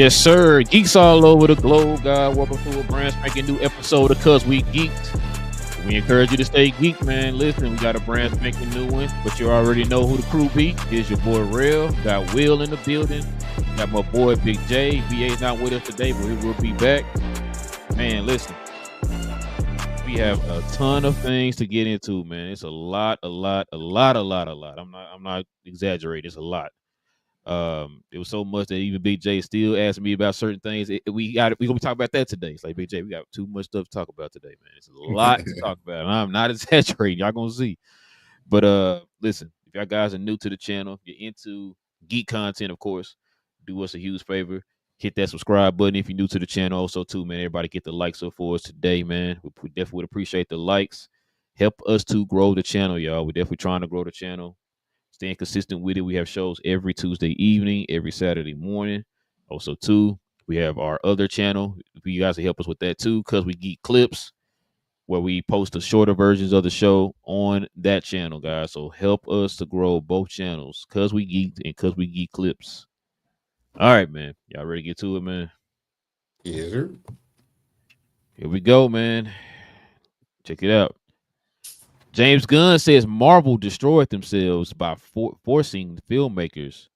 Yes, sir. Geeks all over the globe, God. Welcome to a brand spanking new episode of Cuz We Geeked. We encourage you to stay geek, man. Listen, we got a brand spanking new one, but you already know who the crew be. Here's your boy Real. Got Will in the building. Got my boy Big J. VA's not with us today, but he will be back. Man, listen. We have a ton of things to get into, man. It's a lot. I'm not exaggerating. It's a lot. It was so much that even Big J still asking me about certain things. We gonna be talking about that today. It's like, Big J, we got too much stuff to talk about today, man. It's a lot to talk about. And I'm not exaggerating. Y'all gonna see. But listen, if y'all guys are new to the channel, if you're into geek content, of course, do us a huge favor. Hit that subscribe button if you're new to the channel. Also, too, man, everybody get the likes up for us today, man. We definitely would appreciate the likes. Help us to grow the channel, y'all. We're definitely trying to grow the channel. Staying consistent with it. We have shows every Tuesday evening, every Saturday morning. Also, too, we have our other channel. If you guys can help us with that too, because we geek clips, where we post the shorter versions of the show on that channel, guys. So help us to grow both channels, Cuz We Geek and Cuz We Geek Clips. All right, man. Y'all ready to get to it, man? Yes, sir. Here we go, man. Check it out. James Gunn says Marvel destroyed themselves by forcing filmmakers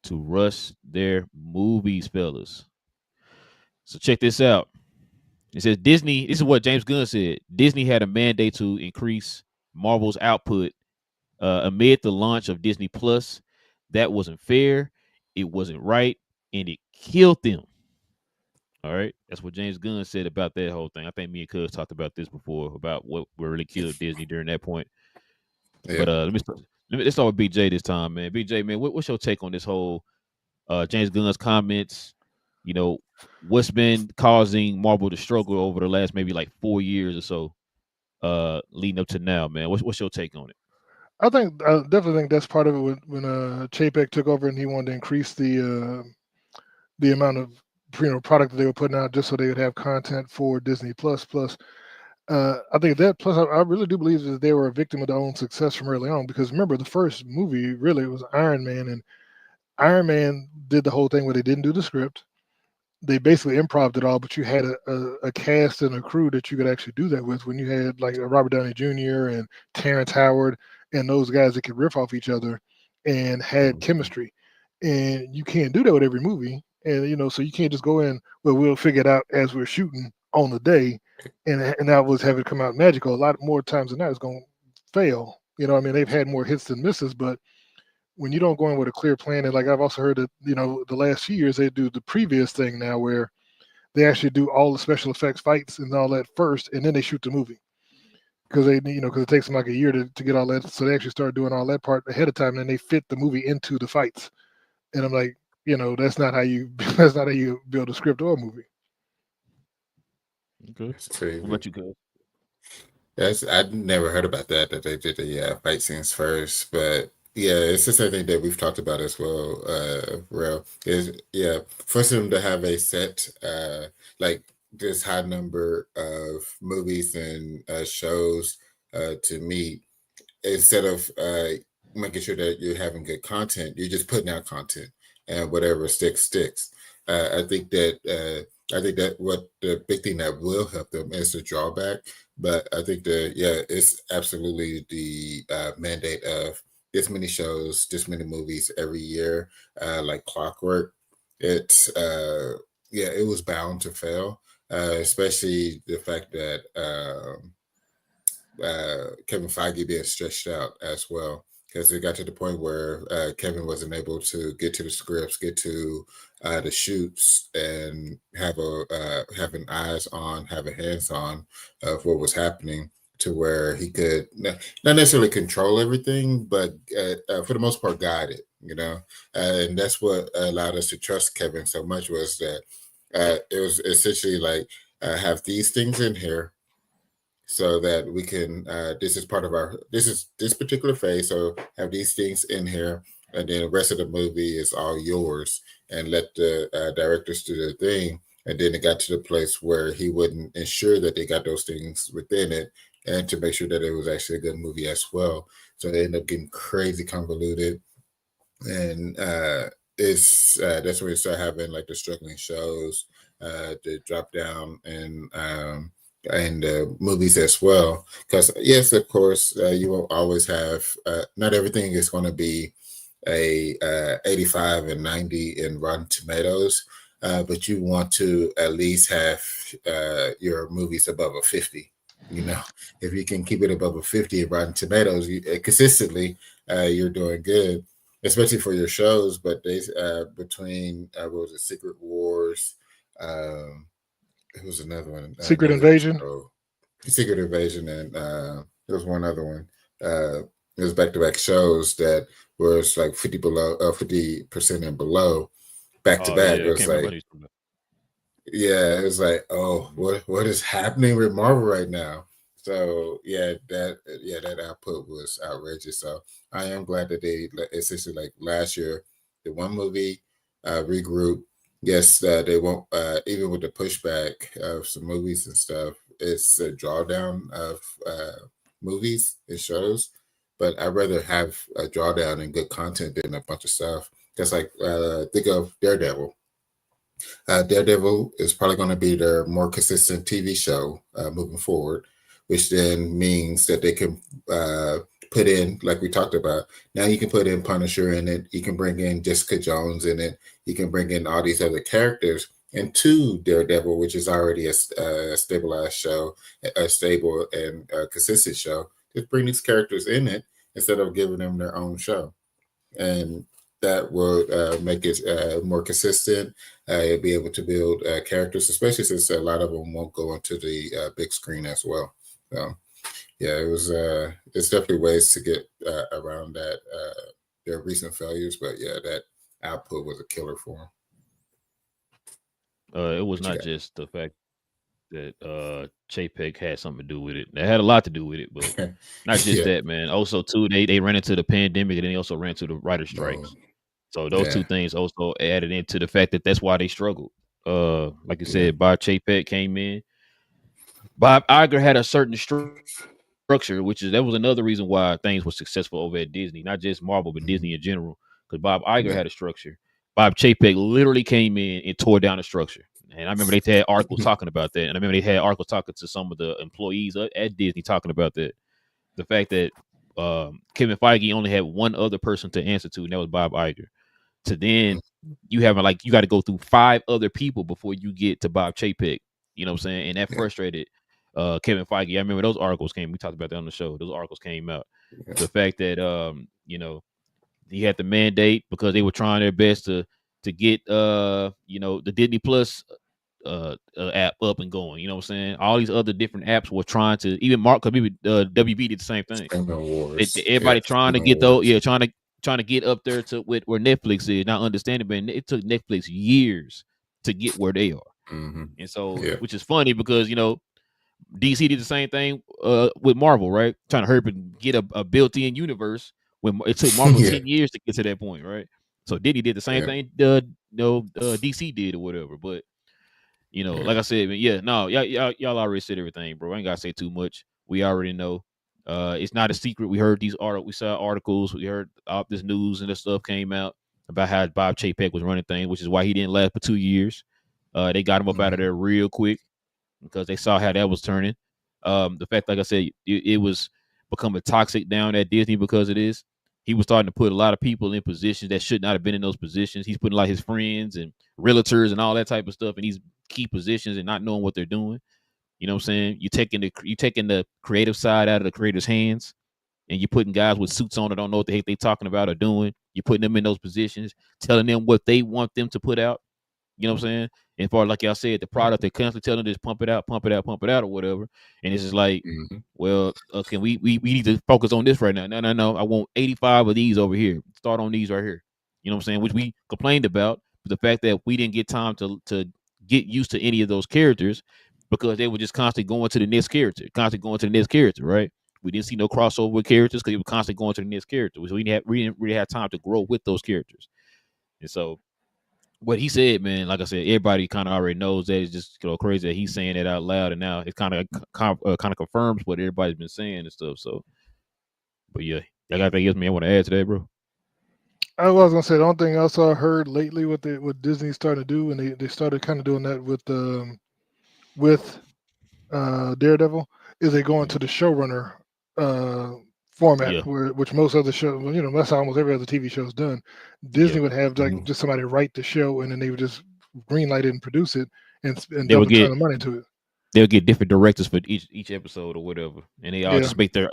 to rush their movies, fellas. So check this out. It says Disney, this is what James Gunn said. Disney had a mandate to increase Marvel's output amid the launch of Disney Plus. That wasn't fair. It wasn't right. And it killed them. All right. That's what James Gunn said about that whole thing. I think me and Cuz talked about this before, about what really killed Disney during that point. Yeah. But let's start with BJ this time, man. BJ, man, what's your take on this whole James Gunn's comments? You know, what's been causing Marvel to struggle over the last maybe like 4 years or so, leading up to now, man. What's your take on it? I definitely think that's part of it when Chapek took over and he wanted to increase the amount of product that they were putting out just so they would have content for Disney Plus. Plus, I think that plus I really do believe that they were a victim of their own success from early on because remember the first movie really was Iron Man and Iron Man did the whole thing where they didn't do the script. They basically improv it all, but you had a cast and a crew that you could actually do that with when you had like Robert Downey Jr. and Terrence Howard and those guys that could riff off each other and had chemistry. And you can't do that with every movie. And so you can't just go in, well, we'll figure it out as we're shooting on the day and that was have it come out magical. A lot more times than that it's gonna fail. I mean they've had more hits than misses, but when you don't go in with a clear plan, and like I've also heard that the last few years they do the previous thing now where they actually do all the special effects fights and all that first, and then they shoot the movie because because it takes them like a year to get all that. So they actually start doing all that part ahead of time, and then they fit the movie into the fights. And I'm like, that's not how you that's not how you build a script or a movie. Okay. That's What crazy. about you, Cuz? I'd never heard about that they did the fight scenes first, but yeah, it's just something that we've talked about as well. Real is for them to have a set like this high number of movies and shows to meet instead of making sure that you're having good content, you're just putting out content and whatever sticks. I think that what the big thing that will help them is the drawback. But I think it's absolutely the mandate of this many shows, this many movies every year, like clockwork. It's it was bound to fail, especially the fact that Kevin Feige being stretched out as well. Because it got to the point where Kevin wasn't able to get to the scripts, get to the shoots, and having eyes on, having hands on of what was happening, to where he could not necessarily control everything, but for the most part, guide it. And that's what allowed us to trust Kevin so much was that it was essentially like have these things in here so that we can this is part of this particular phase, so have these things in here, and then the rest of the movie is all yours, and let the directors do their thing. And then it got to the place where he wouldn't ensure that they got those things within it, and to make sure that it was actually a good movie as well. So they ended up getting crazy convoluted, and it's that's where you start having like the struggling shows, the drop down and movies as well. Because yes, of course, you will always have not everything is going to be a 85 and 90 in Rotten Tomatoes, but you want to at least have your movies above a 50. You know, if you can keep it above a 50 in Rotten Tomatoes consistently, you're doing good, especially for your shows. But they between what was it, Secret Wars? It was another one, Secret another Invasion. show, Secret Invasion, and there was one other one. It was back-to-back shows that was like 50% and below, back to Oh back. yeah, It I was can't remember. like, yeah, it was like, oh, what is happening with Marvel right now? So that output was outrageous. So I am glad that they essentially like last year, the one movie regroup. Yes, they won't even with the pushback of some movies and stuff. It's a drawdown of movies and shows, but I'd rather have a drawdown and good content than a bunch of stuff. Just like think of Daredevil. Daredevil is probably going to be their more consistent TV show moving forward, which then means that they can put in, like we talked about. Now you can put in Punisher in it. You can bring in Jessica Jones in it. You can bring in all these other characters into Daredevil, which is already a stabilized show, a stable and consistent show. Just bring these characters in it instead of giving them their own show. And that will make it more consistent. You'll be able to build characters, especially since a lot of them won't go onto the big screen as well. So yeah, it was. It's definitely ways to get around that. Their recent failures, but yeah, that output was a killer for them. It was What you not just the fact that Chapek had something to do with it. They had a lot to do with it, but got? not just Yeah. that, man. Also, too, they ran into the pandemic, and then they also ran into the writer Oh, strikes. So those yeah. two things also added into the fact that that's why they struggled. Like you Yeah. said, Bob Chapek came in. Bob Iger had a certain structure, which is that was another reason why things were successful over at Disney, not just Marvel, but Mm-hmm. Disney in general. Because Bob Iger Yeah. had a structure. Bob Chapek literally came in and tore down the structure. And I remember they had articles talking about that. And I remember they had articles talking to some of the employees at Disney talking about that. The fact that Kevin Feige only had one other person to answer to, and that was Bob Iger. To then you having like you got to go through 5 other people before you get to Bob Chapek. You know what I'm saying? And that Yeah. frustrated Kevin Feige. I remember those articles came. We talked about that on the show. Those articles came out. Yeah. The fact that he had the mandate because they were trying their best to get the Disney Plus app up and going. You know what I'm saying? All these other different apps were trying to even Mark because maybe WB did the same thing. Streaming wars. Yeah. Everybody trying to Streaming get those, wars. trying to get up there to where Netflix is. Not understanding, but it took Netflix years to get where they are. Mm-hmm. And so, Yeah. which is funny because DC did the same thing with Marvel, right? Trying to hurry up and get a built-in universe when it took Marvel Yeah. 10 years to get to that point, right? So Disney did the same Yeah. thing DC did or whatever. But Yeah. like I said, yeah, no, y'all already said everything, bro. I ain't gotta say too much. We already know. It's not a secret. We heard we saw articles, we heard all this news and this stuff came out about how Bob Chapek was running things, which is why he didn't last for 2 years. They got him up out of Mm-hmm. there real quick because they saw how that was turning. The fact, like I said, it was becoming toxic down at Disney because it is. He was starting to put a lot of people in positions that should not have been in those positions. He's putting like his friends and realtors and all that type of stuff in these key positions and not knowing what they're doing. You know what I'm saying? You taking the creative side out of the creator's hands, and you're putting guys with suits on that don't know what the heck they talking about or doing. You're putting them in those positions, telling them what they want them to put out. You know what I'm saying? And for like y'all said, the product they're constantly telling them is pump it out, pump it out, pump it out, or whatever. And it's just like, Mm-hmm. well, okay, we need to focus on this right now. No. I want 85 of these over here. Start on these right here. You know what I'm saying? Which we complained about, but the fact that we didn't get time to get used to any of those characters because they were just constantly going to the next character, right? We didn't see no crossover with characters because they were constantly going to the next character. So we didn't really have time to grow with those characters. And so what he said, man, like I said, everybody kind of already knows that. It's just crazy that he's saying that out loud, and now it kind of confirms what everybody's been saying and stuff. So, but yeah, I got anything else, man, I want to add to that, bro. I was gonna say the only thing else I heard lately what Disney's starting to do, and they started kind of doing that with Daredevil, is they go into the showrunner uh, format, Yeah, which most other shows, well, that's how almost every other TV show is done. yeah. Disney would have like Mhm. just somebody write the show, and then they would just greenlight it and produce it, and They dump would a ton get of money into it. they'll get different directors for each episode or whatever, and they all Yeah, just make their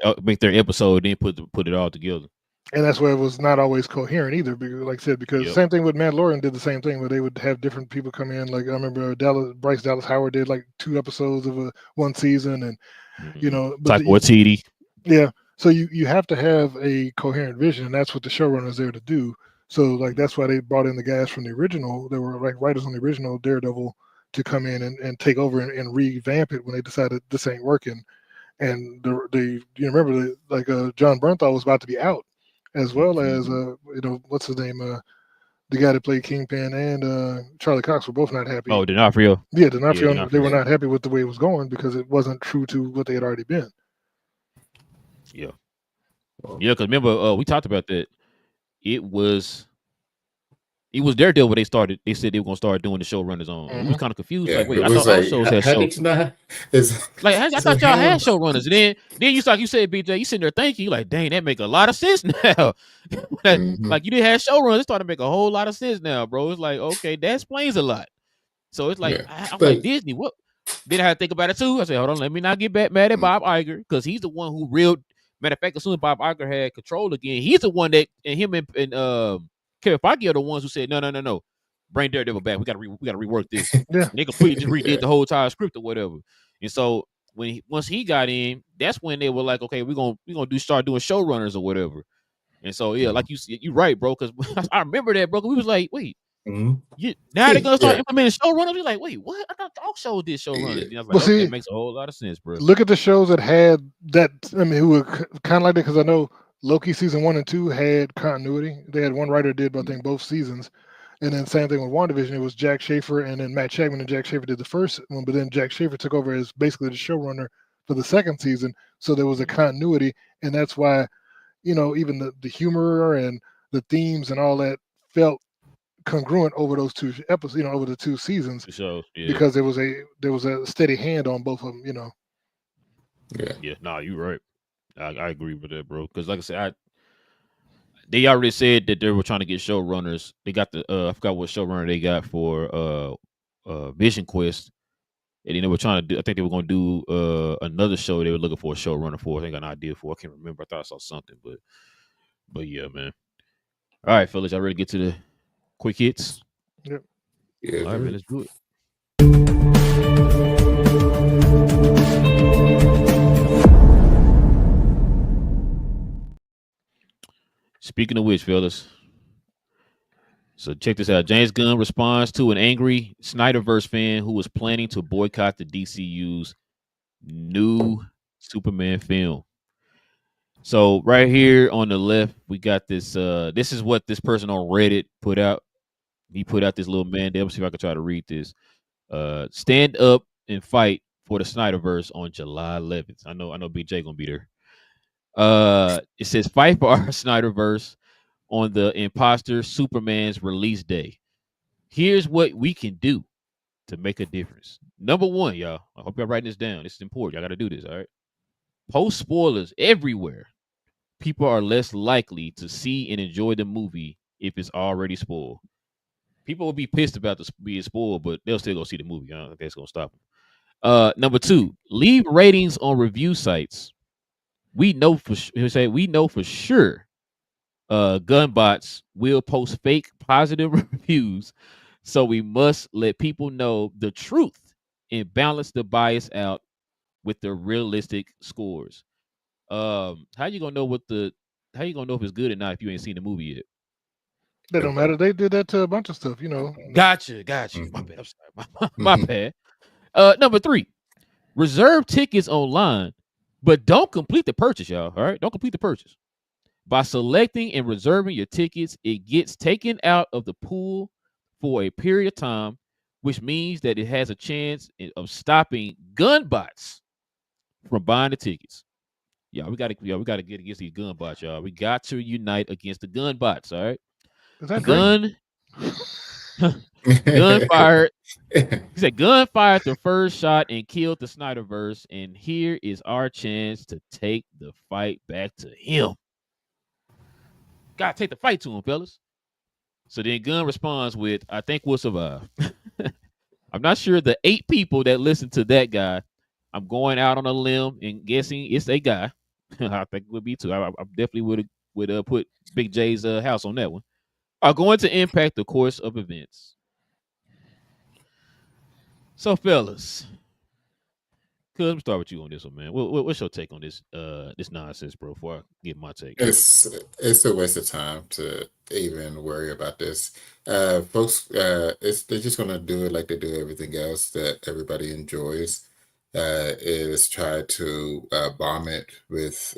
episode, then put it all together. and that's where it was not always coherent either. Because, like I said, because Yep. same thing with Mandalorian did the same thing, where they would have different people come in. Like I remember Bryce Dallas Howard did like 2 episodes of one season, and Mm-hmm. but Taika Waititi. yeah. So you have to have a coherent vision, and that's what the showrunner's there to do. So like that's why they brought in the guys from the original. They were like writers on the original Daredevil to come in and take over and revamp it when they decided this ain't working. And the you remember like John Bernthal was about to be out, as well as what's his name, the guy that played Kingpin and Charlie Cox were both not happy. Oh, D'Onofrio. Yeah, Yeah, D'Onofrio, they were D'Onofrio. not happy with the way it was going because it wasn't true to what they had already been. Yeah, Well, yeah. Because remember, we talked about that. It was Daredevil. They said they were gonna start doing the showrunners on, and we was Hmm. kind of confused. yeah, Like, wait, it I was thought all like, shows had how show. did you not? It's, Like, I it's thought like y'all had how? showrunners, and then you like you said, BJ, you sitting there thinking, you like, dang, that make a lot of sense now. Mhm. Like you didn't have showrunners, it started to make a whole lot of sense now, bro. It's like, okay, that explains a lot. So it's like Yeah, I'm like but Disney. What? Then I had to think about it too. I said, hold on, let me not get mad at mm, Bob Iger because he's the one who reeled. Matter of fact, as soon as Bob Iger had control again, he's the one that and him and Kevin Feige are the ones who said, no, bring Daredevil back. We gotta rework this. Yeah, And they completely just redid yeah, the whole entire script or whatever. And so once he got in, that's when they were like, okay, we're gonna start doing showrunners or whatever. And so yeah, like you right, bro. Because I remember that, bro. We was like, wait. mhm. Now they're gonna start Yeah, implementing showrunners. We're like, wait, what? I thought all shows did showrunners. yeah, And I was like, well, okay, see, makes a whole lot of sense, bro. look at the shows that had that. I mean, who were kind of like that because I know Loki season 1 and 2 had continuity. They had one writer did, I mm, think, both seasons, and then same thing with WandaVision. It was Jack Schaefer and then Matt Shagman, and Jack Schaefer did the first one, but then Jack Schaefer took over as basically the showrunner for the second season. So there was a Mhm. continuity, and that's why even the humor and the themes and all that felt congruent over those 2 episodes, over the 2 seasons The shows, yeah, because there was a steady hand on both of them. yeah. yeah. Nah, you right. I agree with that, bro. Because like I said, they already said that they were trying to get showrunners. They got the I forgot what showrunner they got for Vision Quest. And then they were trying to do. I think they were going to do another show. They were looking for a showrunner for. I think I got an idea for. I can't remember. I thought I saw something, but yeah, man. All right, fellas, y'all ready to get to the quick hits? Yep. Yeah, All right, man, let's do it. Speaking of which, fellas, so check this out. James Gunn responds to an angry Snyderverse fan who was planning to boycott the DCU's new Superman film. So right here on the left, we got this. This is what this person on Reddit put out. He put out this little mandate. Let me see if I can try to read this. Stand up and fight for the Snyderverse on July 11th. I know BJ gonna be there. It says fight for our Snyderverse on the imposter Superman's release day. Here's what we can do to make a difference. Number one, y'all. I hope y'all writing this down. This is important. Y'all got to do this. All right. Post spoilers everywhere. People are less likely to see and enjoy the movie if it's already spoiled. People will be pissed about this being spoiled, but they'll still go see the movie. I don't think that's gonna stop them. Number two, leave ratings on review sites. We know for sure gun bots will post fake positive reviews, so we must let people know the truth and balance the bias out with the realistic scores. How you gonna know how you gonna know if it's good or not if you ain't seen the movie yet? That don't Okay. matter. They did that to a bunch of stuff. Gotcha. My Mhm. bad. I'm sorry. My Mhm. bad. Number three, reserve tickets online, but don't complete the purchase, y'all. All right, don't complete the purchase. By selecting and reserving your tickets, it gets taken out of the pool for a period of time, which means that it has a chance of stopping gun bots from buying the tickets. We gotta get against these gun bots, y'all. We got to unite against the gun bots. All right. Is that Drake? Gun fired. He said, "Gun fired the first shot and killed the Snyderverse, and here is our chance to take the fight back to him. Gotta take the fight to him, fellas." So then Gunn responds with, "I think we'll survive." I'm not sure the 8 people that listen to that guy. I'm going out on a limb and guessing it's a guy. I think it would be too. I definitely would put Big J's house on that one. Are going to impact the course of events. So, fellas, cuz let me start with you on this one, man. What's your take on this this nonsense, bro? Before I get my take, It's a waste of time to even worry about this. Folks, they're just gonna do it like they do everything else that everybody enjoys. Is try to bomb it with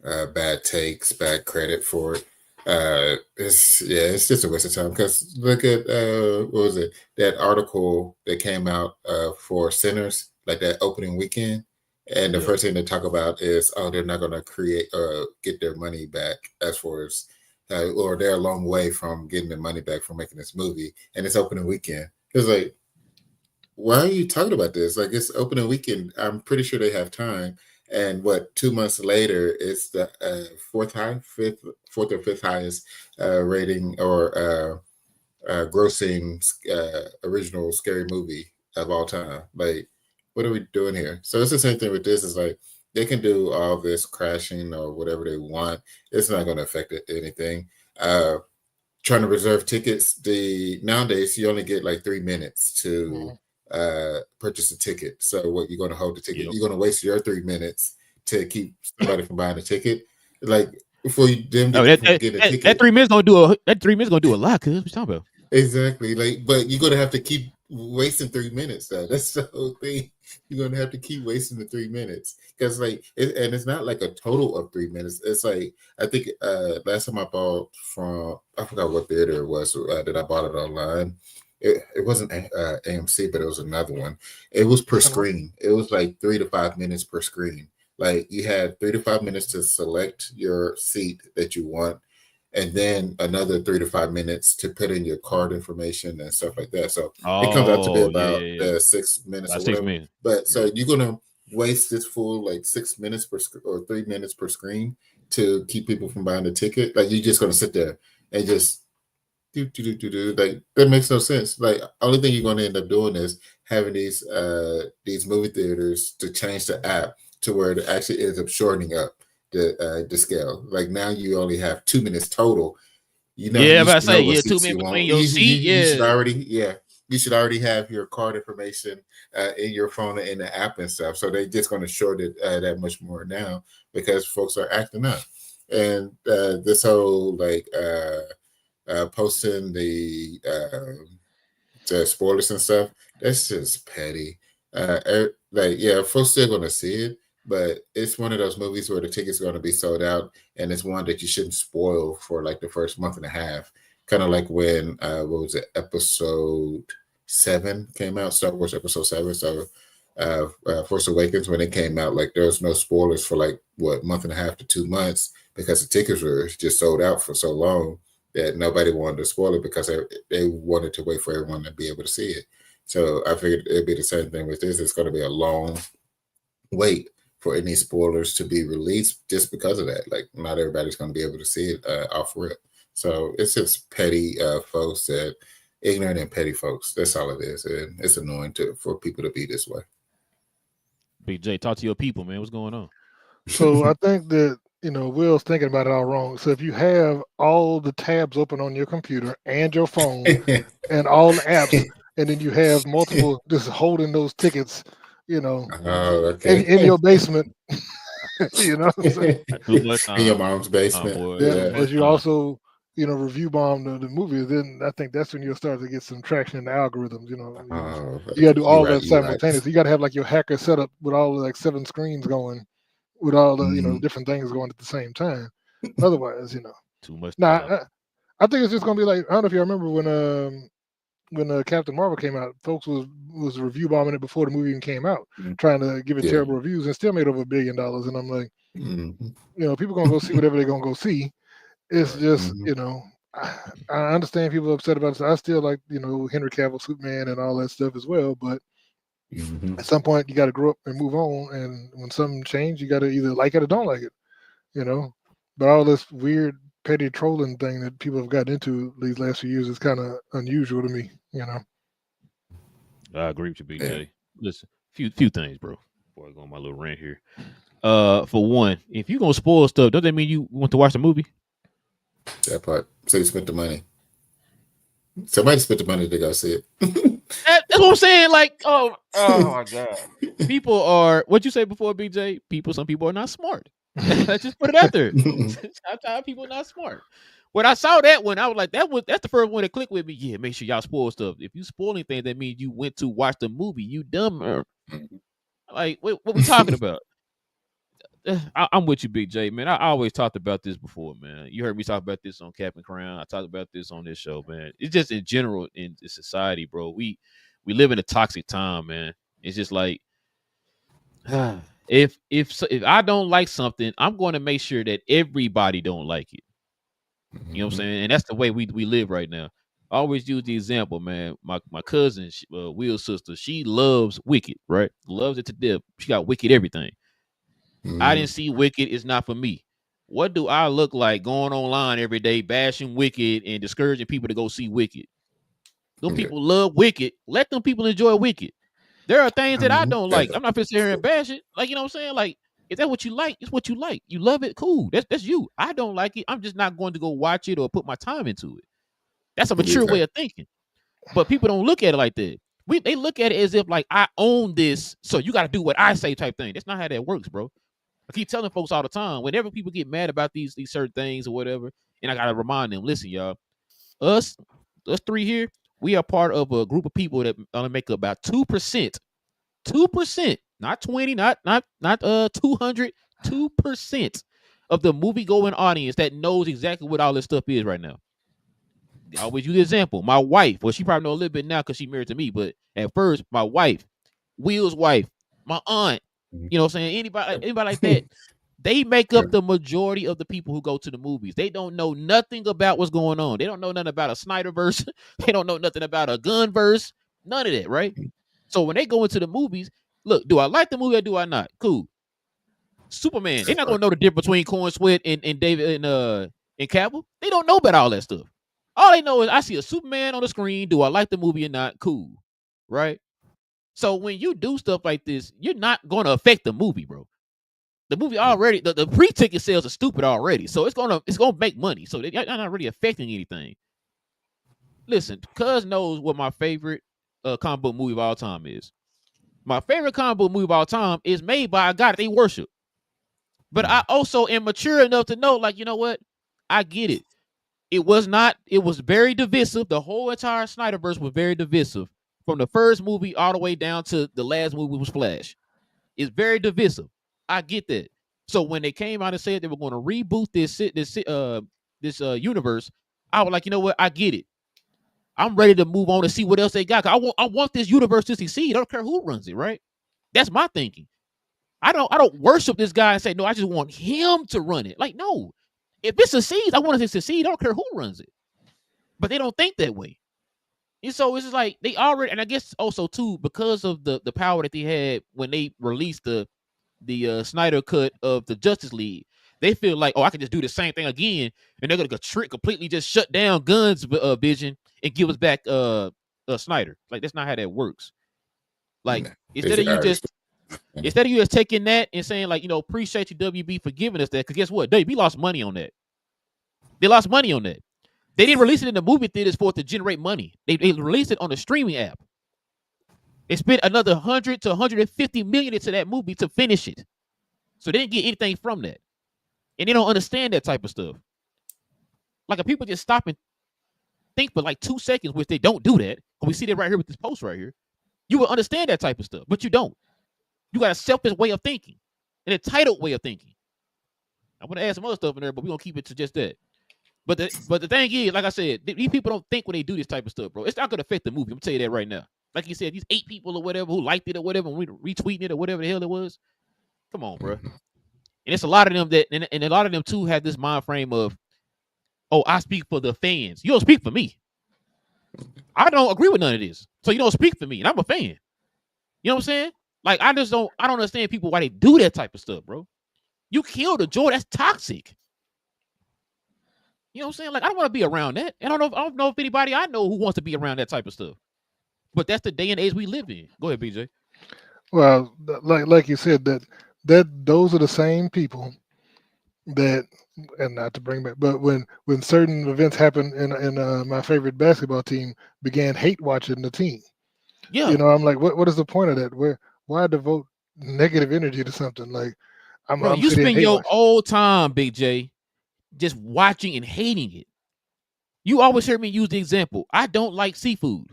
bad takes, bad credit for it. It's just a waste of time because look at what was it, that article that came out for Sinners, like that opening weekend, and the first thing they talk about is, oh, they're not going to create get their money back as far as or they're a long way from getting their money back from making this movie, and it's opening weekend. It's like, why are you talking about this? Like, it's opening weekend. I'm pretty sure they have time. And 2 months later, it's the fourth or fifth highest rating or grossing original scary movie of all time. Like, what are we doing here? So it's the same thing with this. It's like they can do all this crashing or whatever they want. It's not going to affect anything. Trying to reserve tickets. Nowadays you only get like 3 minutes to purchase a ticket. So what, you're going to hold the ticket? You're going to waste your 3 minutes to keep somebody from buying a ticket. Like, before you get a ticket. That 3 minutes gonna do a lot. Cause what you talking about? Exactly. Like, but you're gonna have to keep wasting 3 minutes. Though that's the whole thing. You're gonna have to keep wasting the 3 minutes because, like, and it's not like a total of 3 minutes. It's like, I think last time I bought from, I forgot what theater it was that I bought it online. It wasn't AMC, but it was another one. It was per screen. It was like 3 to 5 minutes per screen. Like, you had 3 to 5 minutes to select your seat that you want, and then another 3 to 5 minutes to put in your card information and stuff like that. So it comes out to be about 6 minutes or whatever. But so you're gonna waste this full like 6 minutes or 3 minutes per screen to keep people from buying the ticket? Like, you're just gonna sit there and just do. Like, that makes no sense. Like, only thing you're gonna end up doing is having these movie theaters to change the app to where it actually ends up shortening up the scale. Like, now you only have 2 minutes total. You know, if I say 2 minutes between your seat, you should already have your card information in your phone and in the app and stuff. So they're just going to short it that much more now because folks are acting up. And this whole like posting the spoilers and stuff, that's just petty. Folks still going to see it, but it's one of those movies where the ticket's going to be sold out, and it's one that you shouldn't spoil for like the first month and a half. Kind of like when Episode 7 came out, Star Wars Episode 7. So Force Awakens, when it came out, like, there was no spoilers for like month and a half to 2 months because the tickets were just sold out for so long that nobody wanted to spoil it because they wanted to wait for everyone to be able to see it. So I figured it'd be the same thing with this. It's going to be a long wait for any spoilers to be released just because of that. Like, not everybody's going to be able to see it off rip. So it's just petty folks, that ignorant and petty folks. That's all it is. And it's annoying for people to be this way. Big J, talk to your people, man. What's going on? So I think that, Will's thinking about it all wrong. So if you have all the tabs open on your computer and your phone and all the apps, and then you have multiple just holding those tickets, in your basement, in your mom's basement. As you also, review bomb the movies, then I think that's when you'll start to get some traction in the algorithms. You got to do all that simultaneously. You got to have like your hacker setup with all the, like 7 screens going, with all the different things going at the same time. Otherwise, too much. I think it's just gonna be like, I don't know if you remember when Captain Marvel came out, folks was review bombing it before the movie even came out, trying to give it terrible reviews, and still made over $1 billion. And I'm like, people gonna go see whatever they're gonna go see. It's just, I understand people are upset about it. I still like, Henry Cavill, Superman, and all that stuff as well. But Mhm. at some point, you got to grow up and move on. And when something changes, you got to either like it or don't like it. You know. But all this weird, petty trolling thing that people have gotten into these last few years is kind of unusual to me. I agree with you, Big Yeah, J. Listen, few things, bro. Before I go on my little rant here. For one, if you gonna spoil stuff, does that mean you want to watch the movie? that part. So you spent the money. Somebody spent the money to go see it. That's what I'm saying. Like, oh my god, people are what you say before, BJ. Some people are not smart. Let's just put it out there. Sometimes people are not smart. When I saw that one, I was like, that's the first one that clicked with me. Yeah, make sure y'all spoil stuff. If you spoil anything, that means you went to watch the movie. You dumb. Like, what we talking about? I'm with you, Big J, man. I always talked about this before, man. You heard me talk about this on Captain Crown. I talked about this on this show, man. It's just in general in society, bro. We live in a toxic time, man. It's just like if I don't like something, I'm going to make sure that everybody don't like it. You know what I'm saying? And that's the way we live right now. I always use the example, man. My cousin, Will's sister, she loves Wicked, right? Loves it to death. She got Wicked everything. I didn't see Wicked. It's not for me. What do I look like going online every day bashing Wicked and discouraging people to go see Wicked? Those people love Wicked. Let them people enjoy Wicked. There are things that I don't like. I'm not gonna sit here and bash it. Like, you know what I'm saying? Like, if that's what you like, it's what you like. You love it, cool. That's you. I don't like it. I'm just not going to go watch it or put my time into it. That's a mature way of thinking. But people don't look at it like that. They look at it as if like I own this, so you got to do what I say type thing. That's not how that works, bro. I keep telling folks all the time, whenever people get mad about these certain things or whatever, and I gotta remind them, listen, y'all, us three here, we are part of a group of people that only make up about 2%. 2%, not 20, not 200, 2% of the movie going audience that knows exactly what all this stuff is right now. I always use the example. My wife, well, she probably know a little bit now because she married to me, but at first, my wife, Will's wife, my aunt, you know what I'm saying? Anybody like that, they make up the majority of the people who go to the movies. They don't know nothing about what's going on. They don't know nothing about a Snyderverse. They don't know nothing about a Gunverse. None of that, right? So when they go into the movies, look, do I like the movie or do I not? Cool. Superman, they're not gonna know the difference between Corn Sweat and David and Cavill. They don't know about all that stuff. All they know is I see a Superman on the screen. Do I like the movie or not? Cool, right? So when you do stuff like this, you're not going to affect the movie, bro. The movie already, the pre-ticket sales are stupid already, so it's gonna make money. So they're not really affecting anything. Listen, Cuz knows what my favorite comic book movie of all time is. My favorite comic book movie of all time is made by a guy that they worship. But I also am mature enough to know, like, you know what? I get it. It was very divisive. The whole entire Snyderverse was very divisive. From the first movie all the way down to the last movie was Flash. It's very divisive. I get that. So when they came out and said they were going to reboot this universe, I was like, you know what? I get it. I'm ready to move on to see what else they got. I want this universe to succeed. I don't care who runs it, right? That's my thinking. I don't worship this guy and say, no, I just want him to run it. Like, no. If it succeeds, I want it to succeed. I don't care who runs it. But they don't think that way. And so it's just like they already, and I guess also too, because of the power that they had when they released the Snyder cut of the Justice League, they feel like, oh, I can just do the same thing again, and they're gonna completely just shut down Gunn's vision and give us back Snyder. Like, that's not how that works. Like, instead of you just taking that and saying, like, you know, appreciate you WB for giving us that, because guess what, WB lost money on that. They lost money on that. They didn't release it in the movie theaters for it to generate money. They released it on the streaming app. They spent another 100 to 150 million into that movie to finish it. So they didn't get anything from that. And they don't understand that type of stuff. Like, if people just stop and think for like 2 seconds, which they don't do that, and we see that right here with this post right here, you will understand that type of stuff, but you don't. You got a selfish way of thinking, an entitled way of thinking. I'm going to add some other stuff in there, but we're going to keep it to just that. But the thing is, like I said, these people don't think when they do this type of stuff, bro. It's not going to affect the movie. I'm going to tell you that right now. Like you said, these 8 people or whatever who liked it or whatever, and retweeting it or whatever the hell it was. Come on, bro. And it's a lot of them and a lot of them too have this mind frame of, oh, I speak for the fans. You don't speak for me. I don't agree with none of this. So you don't speak for me. And I'm a fan. You know what I'm saying? Like, I don't understand people why they do that type of stuff, bro. You kill the joy. That's toxic. You know what I'm saying? Like, I don't want to be around that. And I don't know if anybody I know who wants to be around that type of stuff. But that's the day and age we live in. Go ahead, BJ. Well, like you said, that those are the same people that, and not to bring back, but when certain events happen in my favorite basketball team, began hate watching the team. Yeah. You know, I'm like, what is the point of that? Why devote negative energy to something? Like, Bro, I'm you sitting spend hate your watching. whole time, Big J, just watching and hating it. You always hear me use the example. I don't like seafood.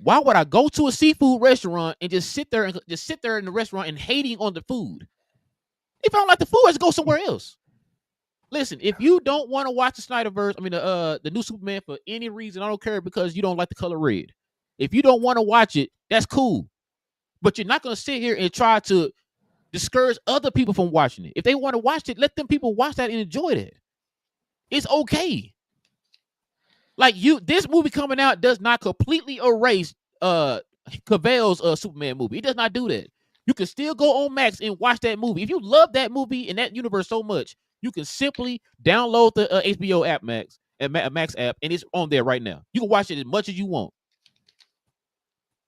Why would I go to a seafood restaurant and just sit there in the restaurant and hating on the food? If I don't like the food, let's go somewhere else. Listen, if you don't want to watch the Snyderverse, the new Superman for any reason, I don't care because you don't like the color red. If you don't want to watch it, that's cool. But you're not going to sit here and try to discourage other people from watching it. If they want to watch it, let them people watch that and enjoy that. It's okay. Like, this movie coming out does not completely erase Cavell's Superman movie. It does not do that. You can still go on Max and watch that movie. If you love that movie and that universe so much, you can simply download the HBO app Max app, and it's on there right now. You can watch it as much as you want.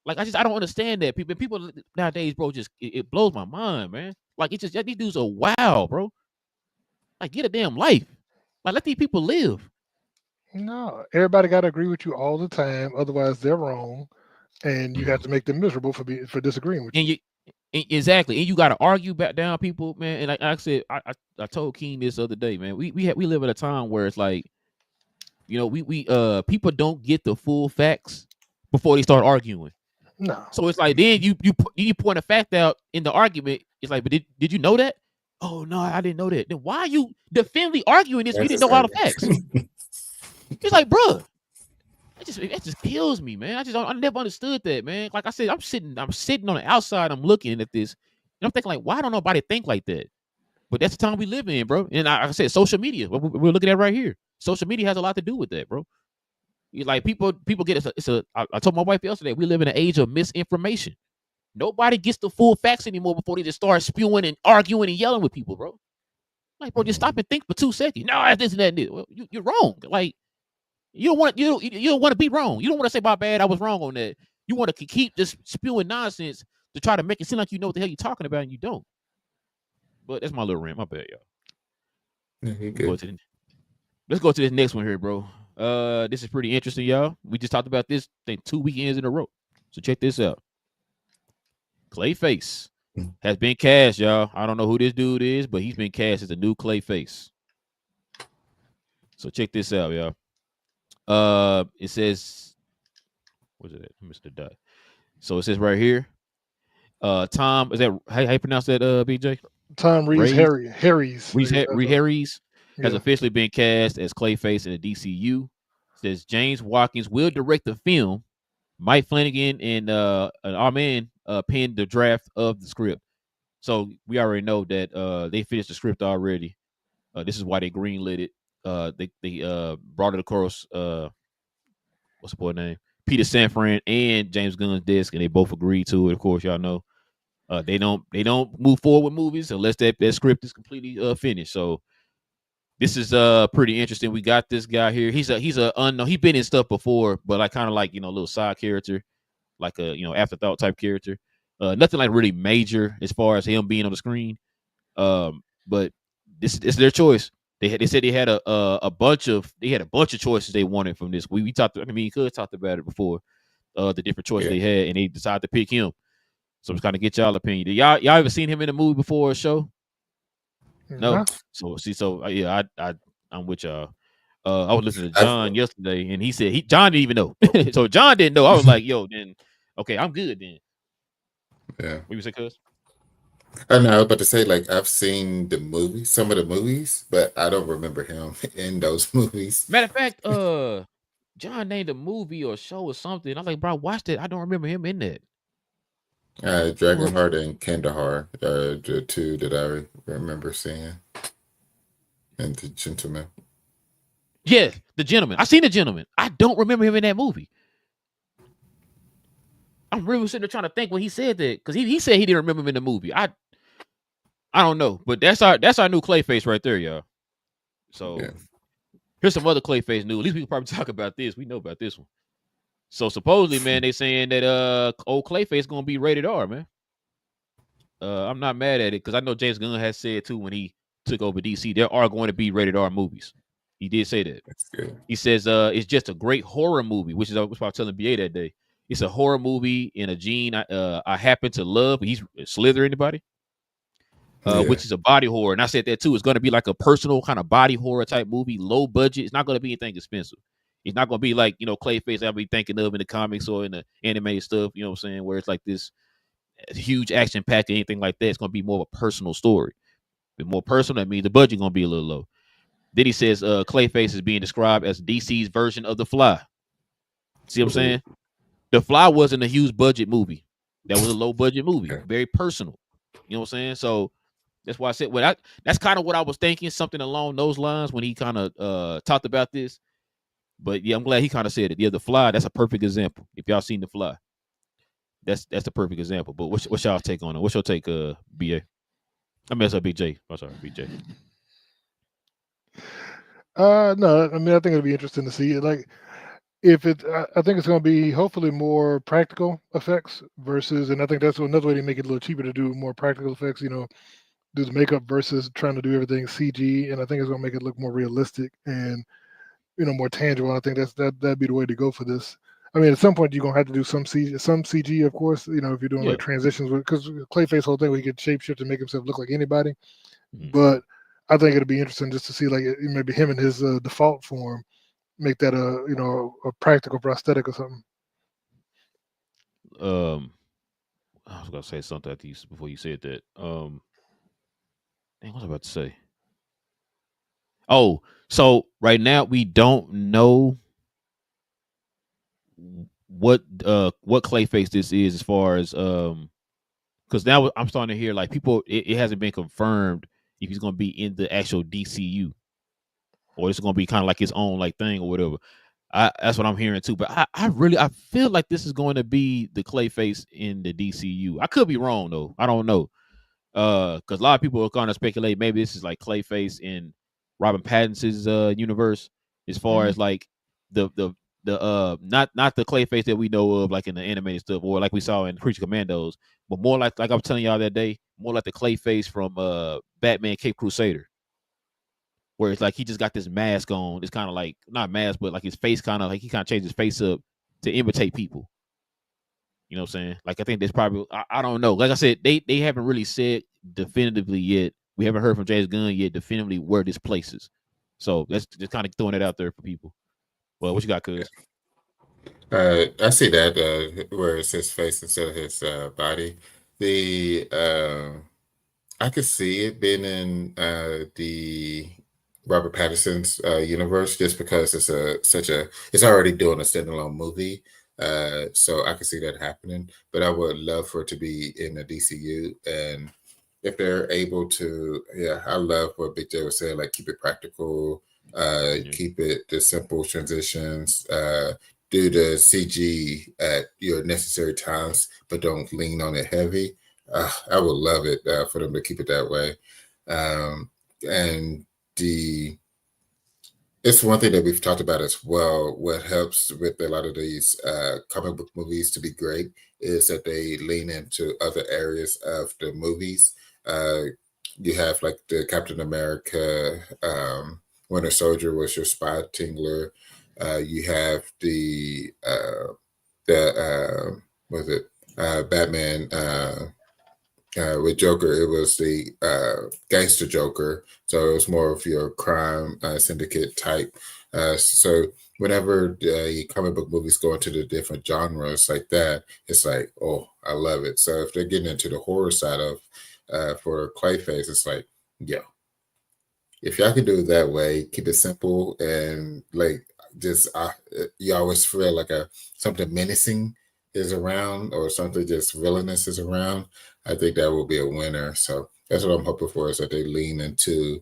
Like, I don't understand that. People nowadays, bro, just it blows my mind, man. Like, it's just these dudes are wild, bro. Like, get a damn life. Like, let these people live. No, everybody got to agree with you all the time, otherwise they're wrong, and you have to make them miserable for disagreeing with you. Exactly, and you got to argue back down people, man. And like I said, I told King this other day, man. We live at a time where it's like, we people don't get the full facts before they start arguing. No. So it's like, then you point a fact out in the argument. It's like, but did you know that? Oh no, I didn't know that. Then why are you definitively arguing this if you didn't know all the facts? It's like, bro, it just kills me, man. I never understood that, man. Like I said, I'm sitting on the outside, I'm looking at this, and I'm thinking, like, why don't nobody think like that? But that's the time we live in, bro. And like I said, social media, we're looking at right here. Social media has a lot to do with that, bro. Like, people get I told my wife yesterday, we live in an age of misinformation. Nobody gets the full facts anymore before they just start spewing and arguing and yelling with people, bro. Like, bro, just stop and think for 2 seconds. No, that's this and that and this. Well, you're wrong. Like, you don't want to be wrong. You don't want to say, my bad, I was wrong on that. You want to keep just spewing nonsense to try to make it seem like you know what the hell you're talking about, and you don't. But that's my little rant. My bad, y'all. Let's go to this next one here, bro. This is pretty interesting, y'all. We just talked about this, I think, 2 weekends in a row. So check this out. Clayface has been cast, y'all. I don't know who this dude is, but he's been cast as a new Clayface. So check this out, y'all. It says, what's it at? Mr. Dot. So it says right here. Tom, is that how you pronounce that, BJ? Tom Rees Harries. Rees Harries has officially been cast as Clayface in the DCU. It says James Watkins will direct the film. Mike Flanagan and our man penned the draft of the script. So we already know that they finished the script already. This is why they greenlit it. They brought it across what's the boy name? Peter Safran and James Gunn's desk, and they both agreed to it. Of course, y'all know they don't move forward with movies unless that script is completely finished. So this is pretty interesting. We got this guy here. He's a unknown. He's been in stuff before, but like kind of like, a little side character, like a afterthought type character. Nothing like really major as far as him being on the screen. But this is their choice. They said they had a bunch of choices they wanted from this. We talked. Could talked about it before. The different choices they had, and they decided to pick him. So I'm just kind of get y'all opinion. Did y'all ever seen him in a movie before or a show? No. Yeah, I'm with y'all. I was listening to John yesterday, and he said John didn't even know. So John didn't know. I was like, yo, then okay, I'm good then. Yeah. What you say, cuz? I know, I was about to say, like, I've seen some of the movies, but I don't remember him in those movies. Matter of fact, John named a movie or show or something. I was like, bro, I watched it. I don't remember him in that. Dragonheart and Kandahar, the two that I remember seeing, and The Gentleman. Yeah, The Gentleman. I seen The Gentleman. I don't remember him in that movie. I'm really sitting there trying to think when he said that because he said he didn't remember him in the movie. I don't know, but that's our new Clayface right there, y'all. So here's some other Clayface news. At least we can probably talk about this. We know about this one. So supposedly, man, they saying that old Clayface gonna be rated R, man. I'm not mad at it because I know James Gunn has said too when he took over DC, there are going to be rated R movies. He did say that. That's good. He says it's just a great horror movie, which is what I was telling BA that day. It's a horror movie in a gene I happen to love. He's Slither, anybody? Which is a body horror. And I said that too. It's going to be like a personal kind of body horror type movie, low budget. It's not going to be anything expensive. It's not going to be like, Clayface I'll be thinking of in the comics or in the animated stuff, you know what I'm saying, where it's like this huge action pack or anything like that. It's going to be more of a personal story. But more personal, that means the budget going to be a little low. Then he says Clayface is being described as DC's version of The Fly. See what I'm saying? The Fly wasn't a huge budget movie. That was a low budget movie. Very personal. You know what I'm saying? So that's why I said, that's kind of what I was thinking, something along those lines when he kind of talked about this. But yeah, I'm glad he kind of said it. Yeah, The Fly, that's a perfect example. If y'all seen The Fly, that's the perfect example. But what's y'all take on it? What's your take, BA? I mean, that's a BJ. I'm sorry, BJ. No, I mean, I think it'll be interesting to see. Like, if it, I think it's going to be hopefully more practical effects versus, and I think that's another way to make it a little cheaper to do more practical effects. Do the makeup versus trying to do everything CG, and I think it's going to make it look more realistic and more tangible. I think that'd be the way to go for this. I mean, at some point you're gonna have to do some CG, of course. If you're doing like transitions, because Clayface whole thing where he could shapeshift and make himself look like anybody. Mm-hmm. But I think it'd be interesting just to see like maybe him in his default form, make that a practical prosthetic or something. I was gonna say something before you said that. What was I about to say? Oh, so right now we don't know what Clayface this is as far as because now I'm starting to hear like people it hasn't been confirmed if he's gonna be in the actual DCU or it's gonna be kind of like his own like thing or whatever. That's what I'm hearing too. But I feel like this is going to be the Clayface in the DCU. I could be wrong though. I don't know. Because a lot of people are kind of speculate maybe this is like Clayface in Robin Pattinson's universe, as far as like the not the Clayface that we know of like in the animated stuff or like we saw in Creature Commandos, but more like I was telling y'all that day, more like the Clayface from Batman Cape Crusader, where it's like he just got this mask on. It's kind of like not mask, but like his face kind of like he kind of changed his face up to imitate people. You know what I'm saying? Like I think there's probably I don't know. Like I said, they haven't really said definitively yet. We haven't heard from James Gunn yet definitively where this place is. So that's just kind of throwing it out there for people. Well, what you got, Cuz? I see that where it's his face instead of his body. I could see it being in the Robert Pattinson's universe just because it's already doing a standalone movie. So I could see that happening, but I would love for it to be in the DCU. And if they're able to, I love what Big J was saying, like keep it practical, keep it the simple transitions, do the CG at your necessary times, but don't lean on it heavy. I would love it for them to keep it that way. And it's one thing that we've talked about as well. What helps with a lot of these comic book movies to be great is that they lean into other areas of the movies. You have like the Captain America, Winter Soldier was your spy tingler. You have the Batman with Joker, it was the gangster Joker, so it was more of your crime syndicate type. So whenever the comic book movies go into the different genres like that, it's like, oh, I love it. So if they're getting into the horror side of for Clayface, it's like, yeah, if y'all can do it that way, keep it simple and like just you always feel like something menacing is around or something just villainous is around. I think that will be a winner. So that's what I'm hoping for is that they lean into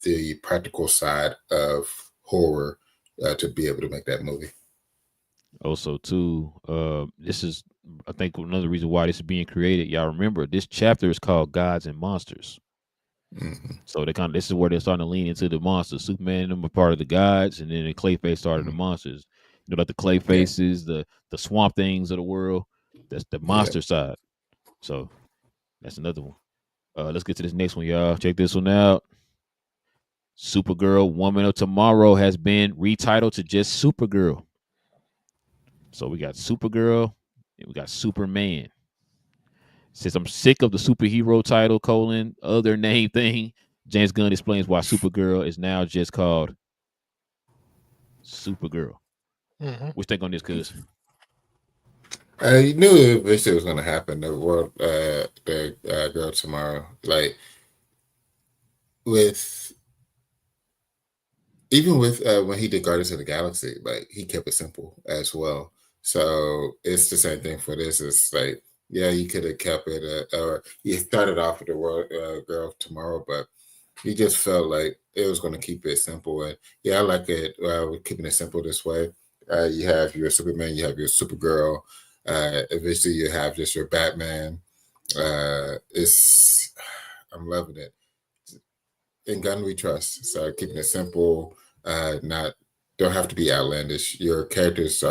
the practical side of horror to be able to make that movie. Also, too, this is, I think, another reason why this is being created. Y'all remember this chapter is called Gods and Monsters. So this is where they're starting to lean into the monsters. Superman and them are part of the gods, and then the Clayface started the monsters. You know, like the Clayfaces, the Swamp Things of the world. That's the monster side. So that's another one. Let's get to this next one, y'all. Check this one out. Supergirl, Woman of Tomorrow has been retitled to just Supergirl. So we got Supergirl and we got Superman. Since I'm sick of the superhero title, other name thing, James Gunn explains why Supergirl is now just called Supergirl. What you think on this, cuz? You knew eventually it was going to happen. The world, the girl tomorrow, like even with when he did Guardians of the Galaxy, like he kept it simple as well. So it's the same thing for this. It's like, yeah, you could have kept it, or you started off with the world girl tomorrow, but you just felt like it was going to keep it simple. And yeah, I like it. Keeping it simple this way. You have your Superman, you have your Supergirl. Eventually, you have just your Batman. I'm loving it. In Gun we trust. So keeping it simple. Don't have to be outlandish. Your characters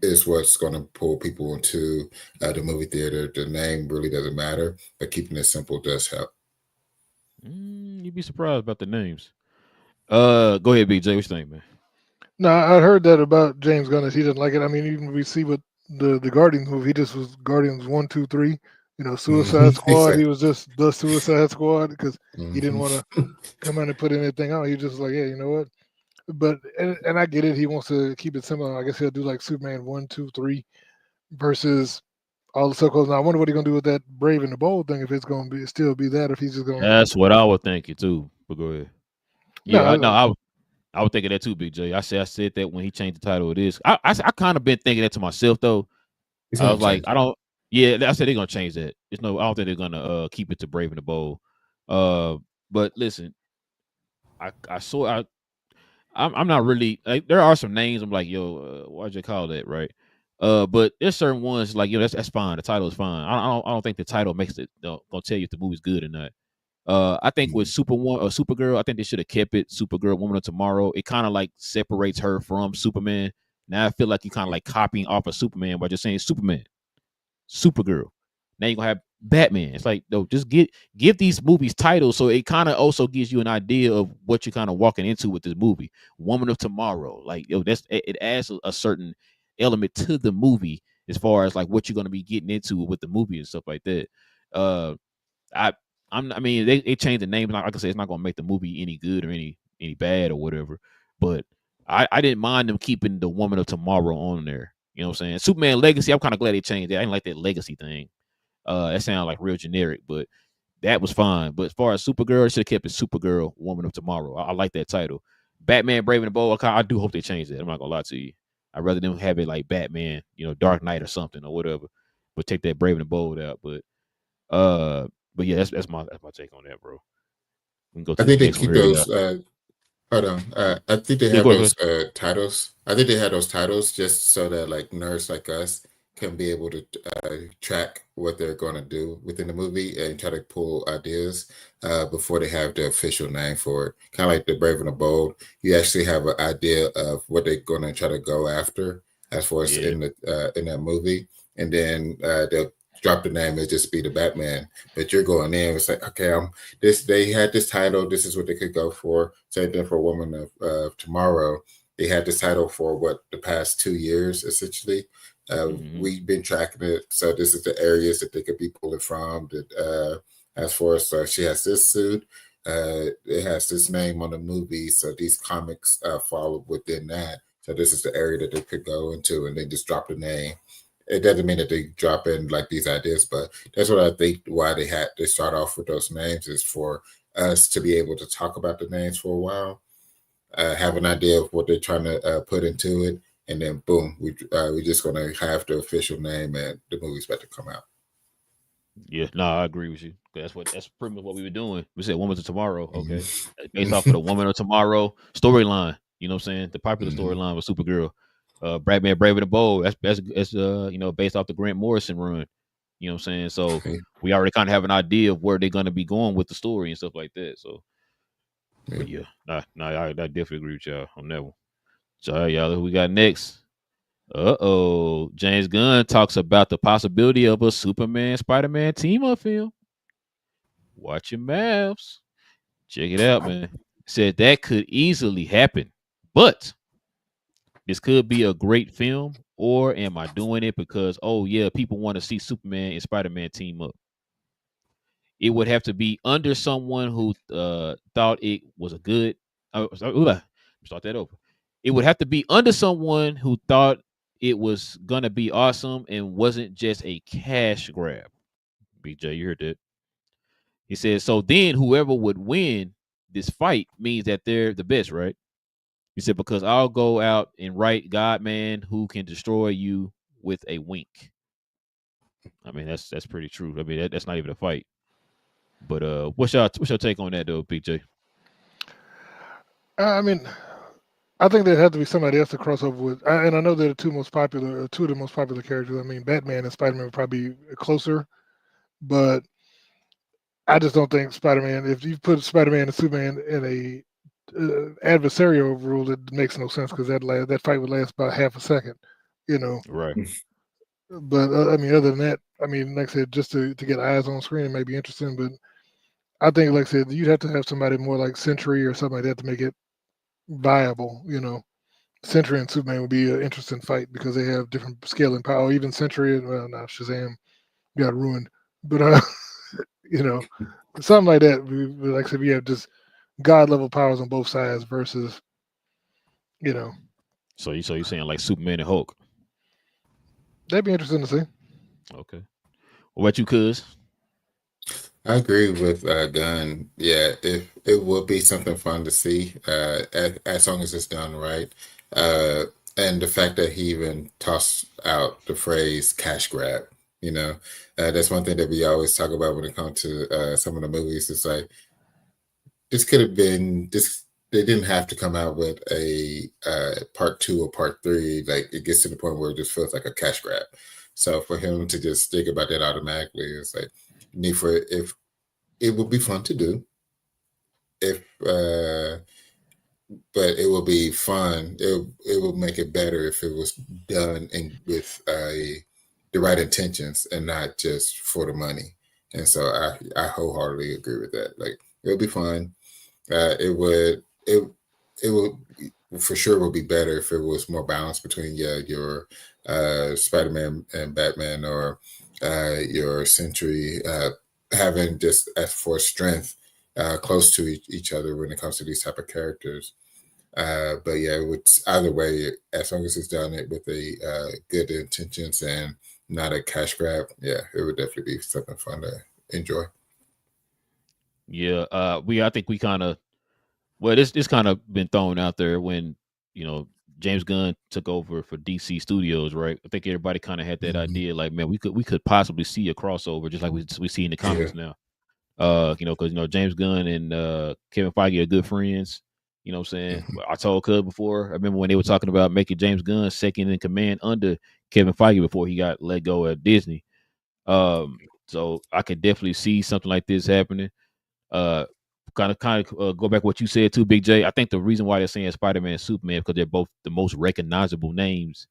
is what's going to pull people into the movie theater. The name really doesn't matter, but keeping it simple does help. You'd be surprised about the names. Go ahead, BJ. What you think, man? No, I heard that about James Gunn. He doesn't like it. I mean, even we see what the Guardians movie. He just was Guardians 1, 2, 3. You know, Suicide Squad. Exactly. He was just the Suicide Squad because he didn't want to come out and put anything out. He just like, yeah, you know what? But and I get it. He wants to keep it simple. I guess he'll do like Superman 1, 2, 3 versus all the so-called. Now I wonder what he's gonna do with that Brave and the Bold thing. If it's gonna be still be that, if he's just gonna. That's what I would think it too. But go ahead. Yeah, I would think of that too, Big J. I said that when he changed the title of this. I kind of been thinking that to myself though. I was like, I don't. Yeah, I said they're gonna change that. I don't think they're gonna keep it to Brave and the Bold. But listen, I'm not really like, there are some names I'm like, yo, why'd you call that, right? But there's certain ones like, that's fine. The title is fine. I don't think the title makes it gonna tell you if the movie's good or not. I think with Supergirl, I think they should have kept it Supergirl, Woman of Tomorrow. It kind of like separates her from Superman. Now I feel like you kind of like copying off of Superman by just saying Superman, Supergirl. Now you're gonna have Batman. It's like, no, just give these movies titles, so it kind of also gives you an idea of what you're kind of walking into with this movie. Woman of Tomorrow, like, it adds a certain element to the movie as far as like what you're gonna be getting into with the movie and stuff like that. I mean, they changed the name. Like I said, it's not gonna make the movie any good or any bad or whatever. But I didn't mind them keeping the Woman of Tomorrow on there. You know what I'm saying? Superman Legacy, I'm kind of glad they changed it. I didn't like that legacy thing. That sounded like real generic, but that was fine. But as far as Supergirl, should have kept it Supergirl, Woman of Tomorrow. I like that title. Batman, Brave and the Bold. I do hope they change that. I'm not gonna lie to you. I'd rather them have it like Batman, Dark Knight or something or whatever. But take that Brave and the Bold out. But yeah, that's my take on that, bro. We can go to I think the they next one keep here, those. Hold on. I think they have those titles. I think they had those titles just so that like nerds like us can be able to track what they're going to do within the movie and try to pull ideas before they have the official name for it. Kind of like the Brave and the Bold. You actually have an idea of what they're going to try to go after as far as in that movie, and then they'll drop the name and just be the Batman. But you're going in, it's like, okay, they had this title, this is what they could go for. Same thing for Woman of Tomorrow. They had this title for the past 2 years, essentially. We've been tracking it, so this is the areas that they could be pulling from. That as far as she has this suit, it has this name on the movie, so these comics fall within that. So this is the area that they could go into, and then just drop the name. It doesn't mean that they drop in like these ideas, but that's what I think why they start off with those names is for us to be able to talk about the names for a while, have an idea of what they're trying to put into it, and then boom, we're just gonna have the official name and the movie's about to come out. Yeah, no, I agree with you. That's pretty much what we were doing. We said Woman of Tomorrow, okay, based off of Mhm. the Woman of Tomorrow storyline. You know what I'm saying? The popular Mhm. storyline was Supergirl. Batman Brave and the Bold. That's based off the Grant Morrison run. You know what I'm saying? So Yeah, we already kind of have an idea of where they're gonna be going with the story and stuff like that. So, yeah. but yeah, I definitely agree with y'all on that one. So, all right, y'all, who we got next? James Gunn talks about the possibility of a Superman Spider-Man team up film. Watch your mouths. Check it out, man. Said that could easily happen, but this could be a great film. Or am I doing it because people want to see Superman and Spider-Man team up? It would have to be under someone who thought it was a good. Start that over. It would have to be under someone who thought it was gonna be awesome and wasn't just a cash grab. BJ, you heard that? He said, so then whoever would win this fight means that they're the best, right? He said, because I'll go out and write God Man who can destroy you with a wink. I mean, that's pretty true. I mean, that's not even a fight. But what's your take on that though, BJ? I mean, I think there had to be somebody else to cross over with, and I know they're the two of the most popular characters. I mean, Batman and Spider Man would probably be closer, but I just don't think Spider Man. If you put Spider Man and Superman in a adversarial rule, it makes no sense because that fight would last about half a second, you know. Right. But I mean, other than that, I mean, like I said, just to get eyes on screen, it may be interesting. But I think, like I said, you'd have to have somebody more like Century or something like that to make it viable, you know. Sentry and Superman would be an interesting fight because they have different scale and power. Even Sentry, well, now Shazam got ruined, but you know, something like that. Like I said, we have just god level powers on both sides versus, you know, So you saying like Superman and Hulk? that'd be interesting to see. Okay. What about you, Cuz? I agree with Gunn. Yeah, it would be something fun to see, as long as it's done right. Uh, and the fact that he even tossed out the phrase "cash grab," you know, that's one thing that we always talk about when it comes to some of the movies. It's like this could have been this. They didn't have to come out with a part two or part three. Like it gets to the point where it just feels like a cash grab. So for him to just think about that automatically, it's like need for if it would be fun to do if but it will be fun. It will make it better if it was done in with the right intentions and not just for the money. And so I wholeheartedly agree with that. Like it'll be fun. It would for sure would be better if it was more balanced between your Spider-Man and Batman or your Sentry having just as for strength close to each other when it comes to these type of characters. But yeah, either way, as long as it's done it with a good intentions and not a cash grab, yeah, it would definitely be something fun to enjoy. Yeah. I think we kind of this kind of been thrown out there when you know James Gunn took over for DC Studios, right? I think everybody kind of had that Mhm. idea, like, man, we could possibly see a crossover, just like we see in the Yeah. comics now. Because James Gunn and Kevin Feige are good friends. You know what I'm saying? Mhm. I told Cub before. I remember when they were talking about making James Gunn second in command under Kevin Feige before he got let go at Disney. So I could definitely see something like this happening. Uh, kind of go back what you said too, Big J. I think the reason why they're saying Spider-Man and Superman because they're both the most recognizable names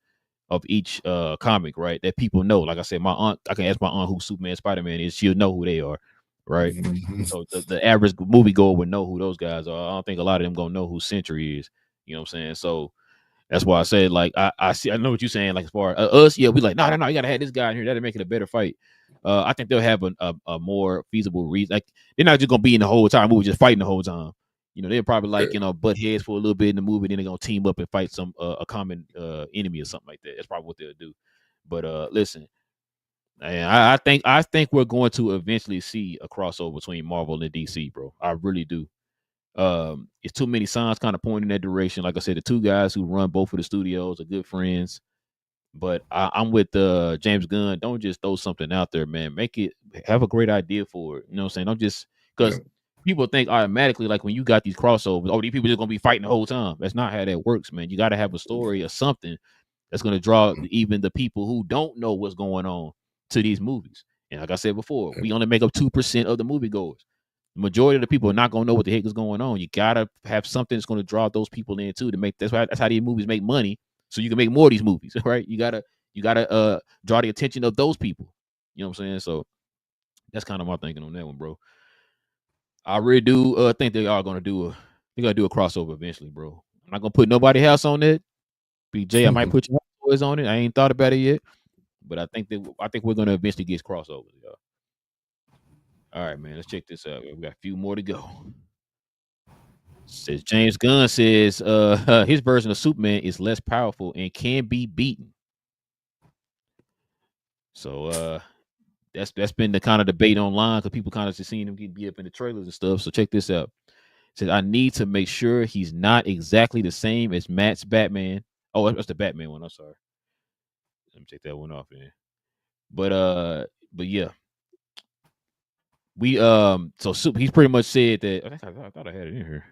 of each comic, right? That people know. Like I said, my aunt, I can ask my aunt who Superman, Spider-Man is. She'll know who they are, right? Mhm. So the average moviegoer would know who those guys are. I don't think a lot of them gonna know who Sentry is. You know what I'm saying? So that's why I said like I see I know what you're saying. Like as far as us, yeah, we like no, you gotta have this guy in here. That'll make it a better fight. I think they'll have a more feasible reason. Like they're not just gonna be in the whole time movie just fighting the whole time. They're probably like butt heads for a little bit in the movie, then they're gonna team up and fight some a common enemy or something like that. That's probably what they'll do. But listen, and I think we're going to eventually see a crossover between Marvel and DC, bro. I really do. It's too many signs kind of pointing in that direction. Like I said, the two guys who run both of the studios are good friends. But I'm with James Gunn. Don't just throw something out there, man. Make it have a great idea for it. You know what I'm saying? Don't just because people think automatically like when you got these crossovers, oh, these people just gonna be fighting the whole time. That's not how that works, man. You got to have a story or something that's gonna draw even the people who don't know what's going on to these movies. And like I said before, we only make up 2% of the moviegoers. The majority of the people are not gonna know what the heck is going on. You gotta have something that's gonna draw those people in too to make that's how these movies make money. So you can make more of these movies, right? You gotta draw the attention of those people. You know what I'm saying? So that's kind of my thinking on that one, bro. I really do think they are gonna do a crossover eventually, bro. I'm not gonna put nobody else on it. BJ, I might put your boys on it. I ain't thought about it yet, but I think we're gonna eventually get crossovers, y'all. All right, man. Let's check this out. We got a few more to go. Says James Gunn says his version of Superman is less powerful and can be beaten. So that's been the kind of debate online because people kind of just seeing him get beat up in the trailers and stuff. So check this out. It says I need to make sure he's not exactly the same as Matt's Batman. Oh, that's the Batman one. I'm sorry. Let me take that one off, man. But yeah. We so he's pretty much said that I thought I had it in here.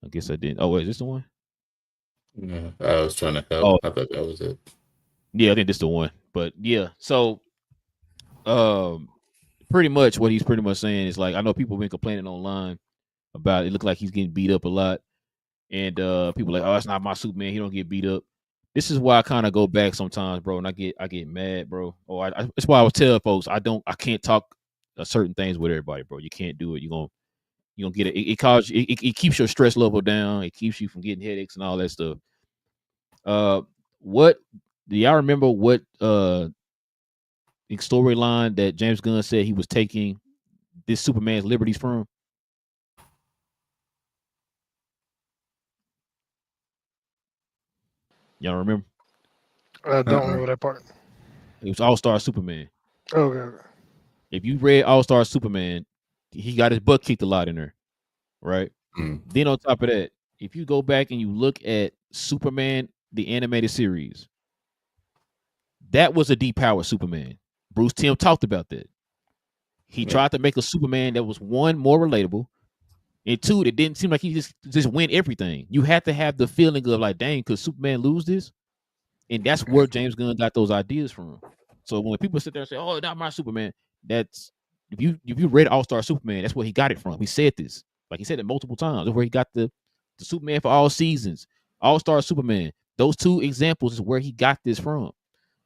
I guess I didn't. Oh, wait, is this the one? Yeah, I was trying to help. I thought that was it. Yeah, I think this is the one. But yeah, so pretty much what he's pretty much saying is like I know people have been complaining online about it. Look like he's getting beat up a lot, and people like, oh, that's not my Superman. He don't get beat up. This is why I kind of go back sometimes, bro, and I get mad, bro. That's why I was telling folks I can't talk certain things with everybody, bro. You can't do it. You're gonna get it. It keeps your stress level down. It keeps you from getting headaches and all that stuff. What do y'all remember? What storyline that James Gunn said he was taking this Superman's liberties from? Y'all remember? I don't remember that part. It was All-Star Superman. Okay. If you read All-Star Superman, he got his butt kicked a lot in there, right? Then on top of that, if you go back and you look at Superman, the animated series, that was a depowered Superman. Bruce Timm talked about that. He tried to make a Superman that was one, more relatable, and two, it didn't seem like he just win everything. You had to have the feeling of like, dang, could Superman lose this? And that's where James Gunn got those ideas from. So when people sit there and say, "Oh, not my Superman," that's if you read All-Star Superman, that's where he got it from. He said this, like he said it multiple times. That's where he got the Superman for all seasons, All-Star Superman. Those two examples is where he got this from.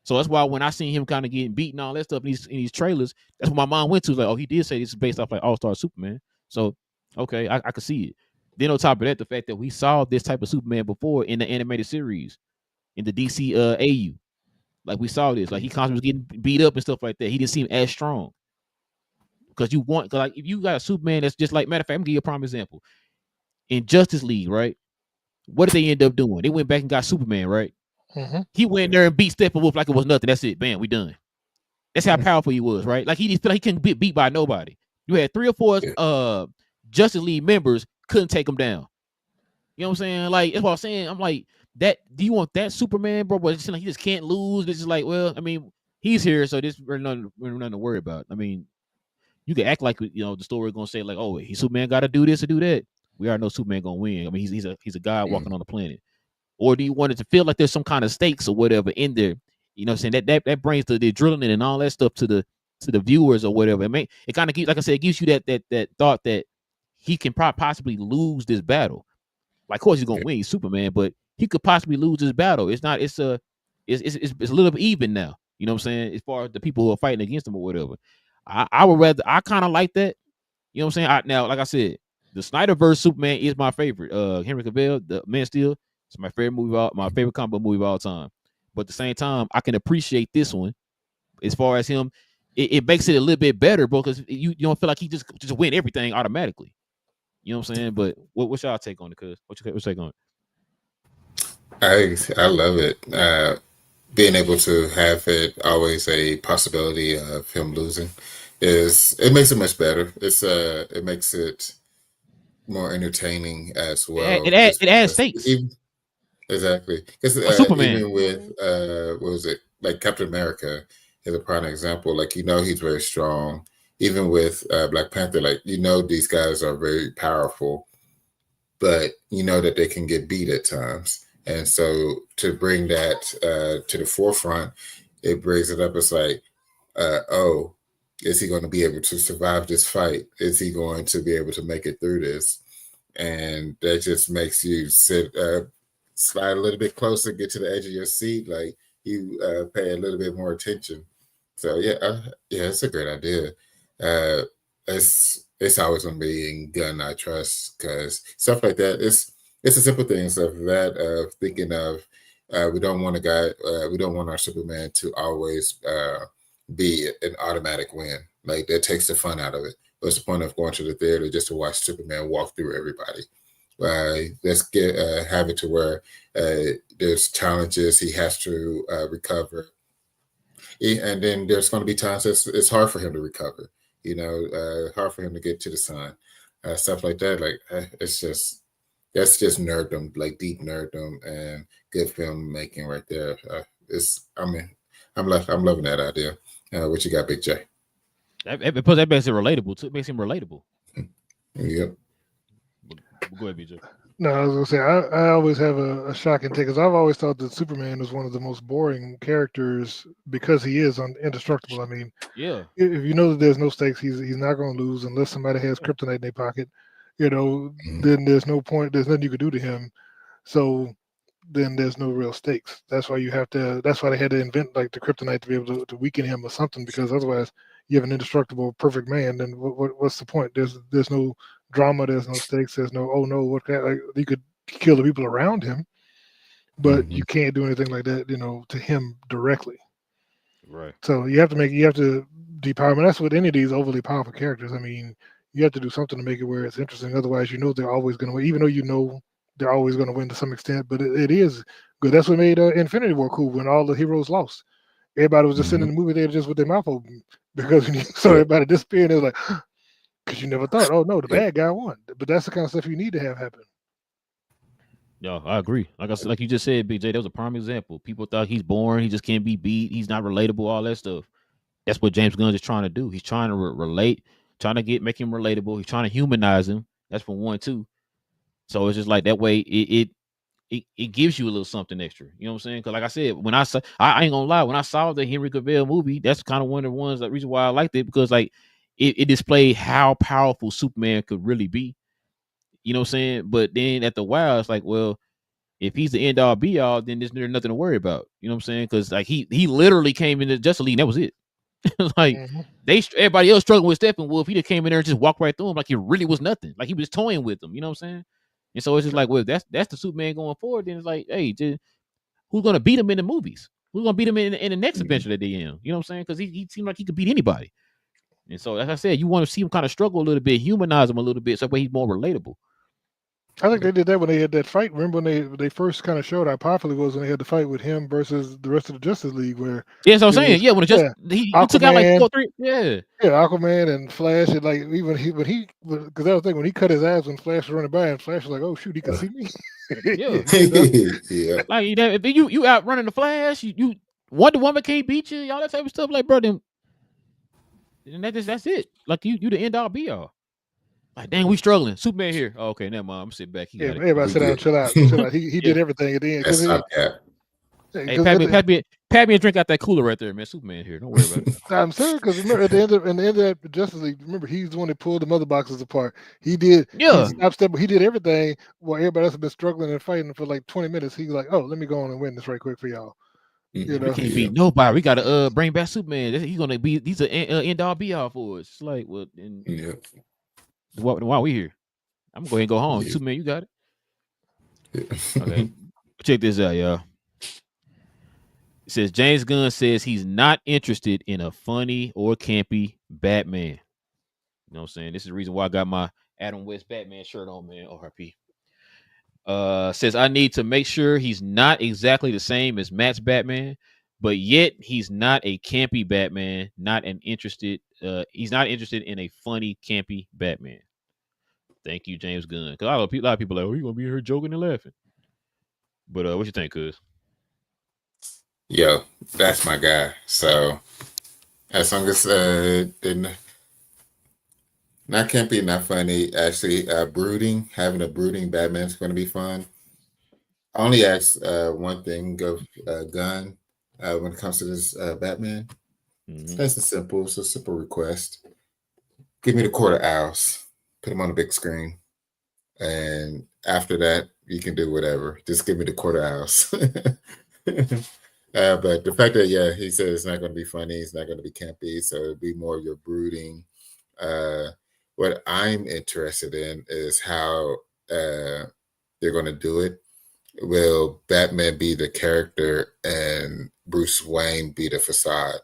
So that's why when I seen him kind of getting beaten, all that stuff in these trailers, that's what my mom went to. Like, oh, he did say this is based off like All-Star Superman. So okay, I could see it. Then on top of that, the fact that we saw this type of Superman before in the animated series, in the DC AU. Like we saw this. Like he constantly was getting beat up and stuff like that. He didn't seem as strong. Because like if you got a Superman that's just like, matter of fact, I'm gonna give you a prime example. In Justice League, right? What did they end up doing? They went back and got Superman, right? Mm-hmm. He went there and beat Steppenwolf like it was nothing. That's it. Bam, we done. That's how powerful he was, right? Like he didn't feel like he couldn't get beat by nobody. You had 3 or 4 Justice League members couldn't take him down. You know what I'm saying? Like that's what I'm saying. I'm like, that. Do you want that Superman, bro? But it's like he just can't lose. It's just like, well, I mean, he's here, so this we're nothing to worry about. I mean, you can act like the story gonna say like, oh, Superman got to do this or do that. We already know Superman gonna win. I mean, he's a guy walking on the planet. Or do you want it to feel like there's some kind of stakes or whatever in there? You know what I'm saying? That brings the adrenaline and all that stuff to the viewers or whatever. It kind of gives, like I said, it gives you that thought that he can possibly lose this battle. Like, of course, he's gonna win. He's Superman, but he could possibly lose this battle. It's not. It's a little bit even now. You know what I'm saying? As far as the people who are fighting against him or whatever, I would rather. I kind of like that. You know what I'm saying? Now, like I said, the Snyderverse Superman is my favorite. Henry Cavill, the Man of Steel, it's my favorite movie. My favorite comic book movie of all time. But at the same time, I can appreciate this one. As far as him, it makes it a little bit better, bro, because you don't feel like he just win everything automatically. You know what I'm saying? But what's y'all take on it, cuz? What's your take on it? I love it. Being able to have it always a possibility of him losing it makes it much better. It makes it more entertaining as well. It adds stakes. Exactly. Because Superman. even with what was it, like Captain America, is a prime example. Like, he's very strong. Even with Black Panther, like, these guys are very powerful, but that they can get beat at times. And so to bring that to the forefront, it brings it up. It's like, oh, is he going to be able to survive this fight? Is he going to be able to make it through this? And that just makes you slide a little bit closer, get to the edge of your seat, like you pay a little bit more attention. So yeah, it's a great idea. Uh, it's always gonna be in Gun I Trust, because stuff like that. It's a simple things of that, of thinking of we don't want we don't want our Superman to always be an automatic win. Like, that takes the fun out of it. What's the point of going to the theater just to watch Superman walk through everybody? Let's have it to where there's challenges he has to recover, and then there's going to be times it's hard for him to recover. Hard for him to get to the sun, stuff like that. Like, that's just nerddom, like deep nerddom, and good filmmaking right there. I'm loving that idea. What you got, Big J? That makes it relatable too. It makes him relatable. Yep. Go ahead, BJ. No, I was gonna say I always have a shocking take, because I've always thought that Superman is one of the most boring characters because he is indestructible. I mean, yeah, if you know that there's no stakes, he's not going to lose unless somebody has kryptonite in their pocket. Then there's no point. There's nothing you could do to him. So then there's no real stakes. That's why That's why they had to invent like the kryptonite to be able to weaken him or something, because otherwise you have an indestructible, perfect man. Then what's the point? There's no drama. There's no stakes. There's no like, you could kill the people around him, but you can't do anything like that, to him directly. right. So you have to depower him. And that's what any of these overly powerful characters. I mean, you have to do something to make it where it's interesting. Otherwise, they're always going to win, even though they're always going to win to some extent. But it is good. That's what made Infinity War cool, when all the heroes lost. Everybody was just sitting in the movie theater just with their mouth open, because when you saw everybody disappear, it was like, because you never thought, oh no, the bad guy won. But that's the kind of stuff you need to have happen. Yeah, I agree. Like you just said, Big J, that was a prime example. People thought he's boring, he just can't be beat, he's not relatable, all that stuff. That's what James Gunn is trying to do. He's trying to relate, trying to make him relatable. He's trying to humanize him. That's for one, too. So it's just like that way. It gives you a little something extra. You know what I'm saying? Because like I said, when I ain't gonna lie, when I saw the Henry Cavill movie, that's kind of one of the ones, the reason why I liked it, because like it displayed how powerful Superman could really be. You know what I'm saying? But then at the while, it's like, well, if he's the end all be all, then there's nothing to worry about. You know what I'm saying? Because like he literally came into Justice League and that was it. Like everybody else struggling with Steppenwolf, he just came in there and just walked right through him like he really was nothing. Like he was toying with them. You know what I'm saying? And so it's just like, well, that's the Superman going forward. Then it's like, hey, who's gonna beat him in the movies? Who's gonna beat him in the next adventure that they in? You know what I'm saying? Because he seemed like he could beat anybody. And so, as I said, you want to see him kind of struggle a little bit, humanize him a little bit, so that way he's more relatable. I think they did that when they had that fight. Remember when they first kind of showed how powerful he was, when they had the fight with him versus the rest of the Justice League, where yeah, so I'm saying, when it just he took out like 2 or 3, Aquaman and Flash, and like even because that was the thing, when he cut his ass when Flash was running by, and Flash was like, oh shoot, he can see me. Yeah. Like if you out running the Flash, you Wonder Woman can't beat you, all that type of stuff, like bro, then that's it. Like you the end all be all. Like, dang, we struggling. Superman here. Oh, okay, never mind. I'm sitting back. He got everybody sit down, chill out. He did everything at the end. Hey, pat me a drink out that cooler right there, man. Superman here. Don't worry about it. I'm serious, because remember at the end of that Justice League, remember he's the one that pulled the mother boxes apart. He did. Yeah. He did everything while everybody else has been struggling and fighting for like 20 minutes. He's like, oh, let me go on and win this right quick for y'all. We can't beat nobody. We got to bring back Superman. He's gonna be. He's an end all be all for us. It's like, well, why are we here? I'm gonna go ahead and go home. Superman, you got it. Okay, check this out, y'all. It says James Gunn says he's not interested in a funny or campy Batman. You know what I'm saying? This is the reason why I got my Adam West Batman shirt on, man. ORP. Says I need to make sure he's not exactly the same as Matt's Batman, but yet he's not a campy Batman. He's not interested in a funny campy Batman. Thank you, James Gunn. Because a lot of people are like, oh, you're gonna be here joking and laughing. But what you think, cuz? Yo, that's my guy. So As long as not campy, not funny. Actually, brooding, having a brooding Batman is going to be fun. I only ask one thing of Gunn when it comes to this Batman. Mm-hmm. That's simple. It's a simple request. Give me the quarter owls. Put them on the big screen, and after that, you can do whatever. Just give me the quarter owls. But the fact that he said it's not going to be funny, it's not going to be campy, so it'll be more of your brooding. Uh, what I'm interested in is how they're going to do it. Will Batman be the character and Bruce Wayne be the facade?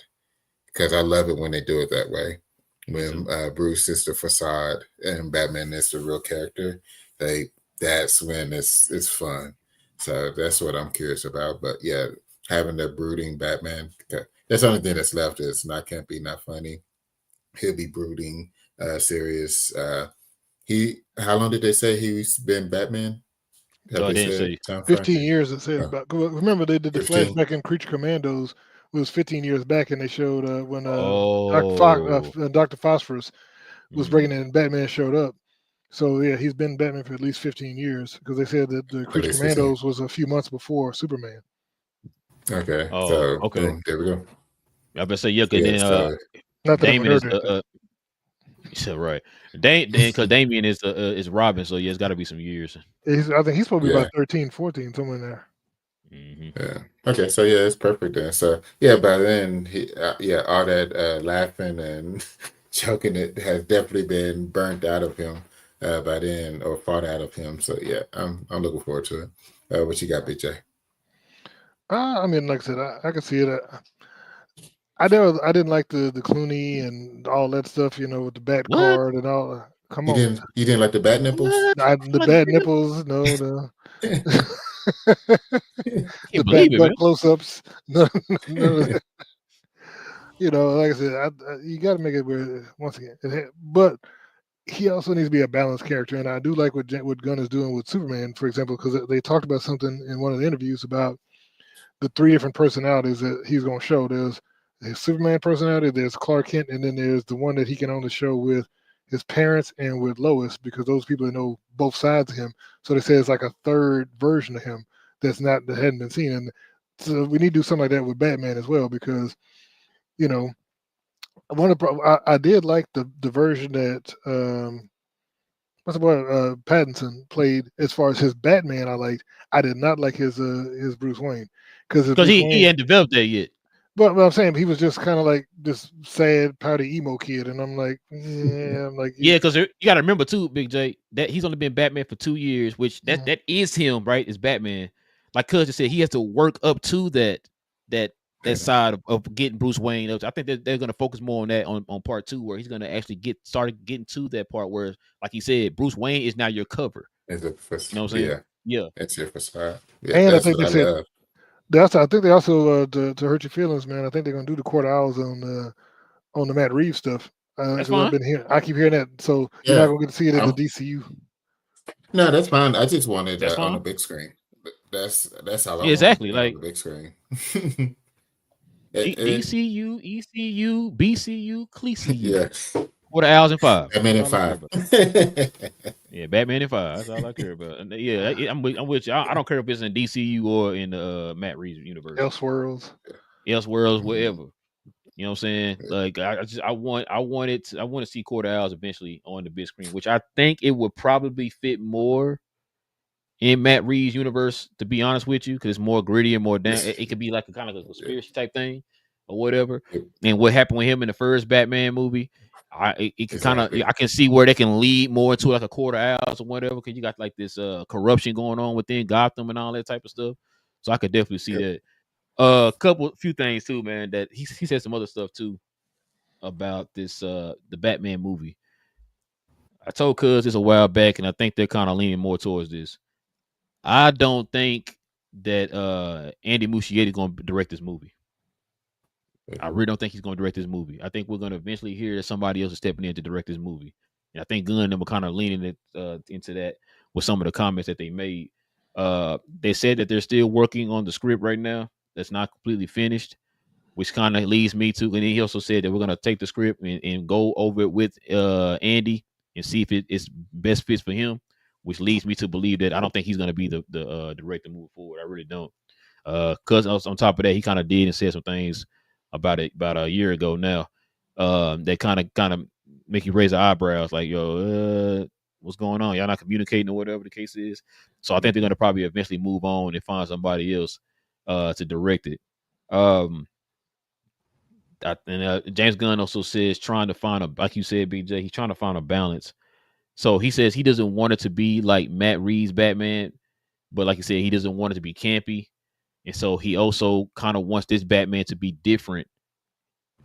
Because I love it when they do it that way. When Bruce is the facade and Batman is the real character, that's when it's fun. So that's what I'm curious about. But yeah, having the brooding Batman, that's the only thing that's left. Is not campy, not funny. He'll be brooding, serious. How long did they say he's been Batman? Have they didn't said say. time frame? 15 years, it says. Oh, Remember, they did the 15. flashback in Creature Commandos. It was 15 years back, and they showed when Oh. Dr. Phosphorus was Mhm. breaking in and Batman showed up. So, yeah, he's been Batman for at least 15 years because they said that the At Creature least 15. Commandos was a few months before Superman. Okay, Oh, so okay. boom, there we go. I better say yeah, because Yeah, then so Not that I haven't Damien is heard anything. you said right. Because Damien is Robin, so yeah, it's got to be some years. I think he's supposed to be yeah, about 13, 14, somewhere in there. Mm-hmm. yeah. Okay, so yeah, it's perfect then. So yeah, by then all that laughing and joking it has definitely been burnt out of him by then or fought out of him. So yeah, I'm looking forward to it. What you got, BJ? I mean, like I said, I can see it. I didn't like the Clooney and all that stuff, with the bat What? card and all. Come You on, didn't like the bat nipples? What? the Like, bad nigga, nipples, no, the the can't bat believe it, butt man. close-ups, none of that. Like I said, you got to make it where once again, but he also needs to be a balanced character, and I do like what Gunn is doing with Superman, for example, because they talked about something in one of the interviews about the three different personalities that he's going to show. There's his Superman personality, there's Clark Kent, and then there's the one that he can only show with his parents and with Lois, because those people that know both sides of him. So they say it's like a third version of him that hadn't been seen. And so we need to do something like that with Batman as well, because you know I did like the version that what's the word Pattinson played as far as his Batman. I liked. I did not like his Bruce Wayne, because his Because Bruce he Wayne. hadn't developed that yet. But I'm saying he was just kind of like this sad, pouty emo kid, and I'm like, yeah, I'm like, Yeah, because you got to remember too, Big J, that he's only been Batman for 2 years, which that is him, right? Is Batman. Like Cuz just said, he has to work up to that Yeah, side of getting Bruce Wayne up. I think they're going to focus more on that on part 2, where he's going to actually started getting to that part where, like he said, Bruce Wayne is now your cover. it's a You know what I'm saying? yeah, Yeah. it's your facade. Yeah, and I that's think what they I said love. I think they also to hurt your feelings, man. I think they're gonna do the quarter hours on the Matt Reeves stuff, That's because fine. I keep hearing that. So you're not Yeah, gonna get to see it in the I'm DCU. no, that's fine. I just want it That's on fine. the big screen. That's all I Yeah, want exactly. on Like the big screen. And DCU, ECU, BCU, CLECU. yeah, What the owls and five. Batman That's in all I care five. about. Yeah, Batman and five. That's all I care about. And yeah, I'm with you. I don't care if it's in DCU or in the Matt Reeves universe, Elseworlds. Elseworlds, Mhm. wherever. You know what I'm saying? Like I want to see Court of Owls eventually on the big screen, which I think it would probably fit more in Matt Reeves' universe, to be honest with you, because it's more gritty and more down. It could be like a kind of a Yeah, conspiracy type thing or whatever. yeah, And what happened with him in the first Batman movie, it could kind of exactly. I can see where they can lead more into like a Quarter Hours or whatever, because you got like this corruption going on within Gotham and all that type of stuff. So I could definitely see Yep. that. Few things too, man. That he said some other stuff too about this the Batman movie. I told Cuz this a while back, and I think they're kind of leaning more towards this. I don't think that Andy Muschietti is going to direct this movie. I really don't think he's going to direct this movie. I think we're going to eventually hear that somebody else is stepping in to direct this movie. And I think Gunn and them were kind of leaning into that with some of the comments that they made. They said that they're still working on the script right now. That's not completely finished. which kind of leads me to, and then he also said that we're gonna take the script and go over it with Andy and see if it's best fits for him, which leads me to believe that I don't think he's gonna be the director moving forward. I really don't. Cause on top of that, he kind of did and said some things about it about a year ago now. That kind of make you raise the eyebrows, like, yo, what's going on? Y'all not communicating or whatever the case is. So I think they're gonna probably eventually move on and find somebody else to direct it. James Gunn also says trying to find like you said, BJ, he's trying to find a balance. So he says he doesn't want it to be like Matt Reeves' Batman, but like you said, he doesn't want it to be campy. And so he also kind of wants this Batman to be different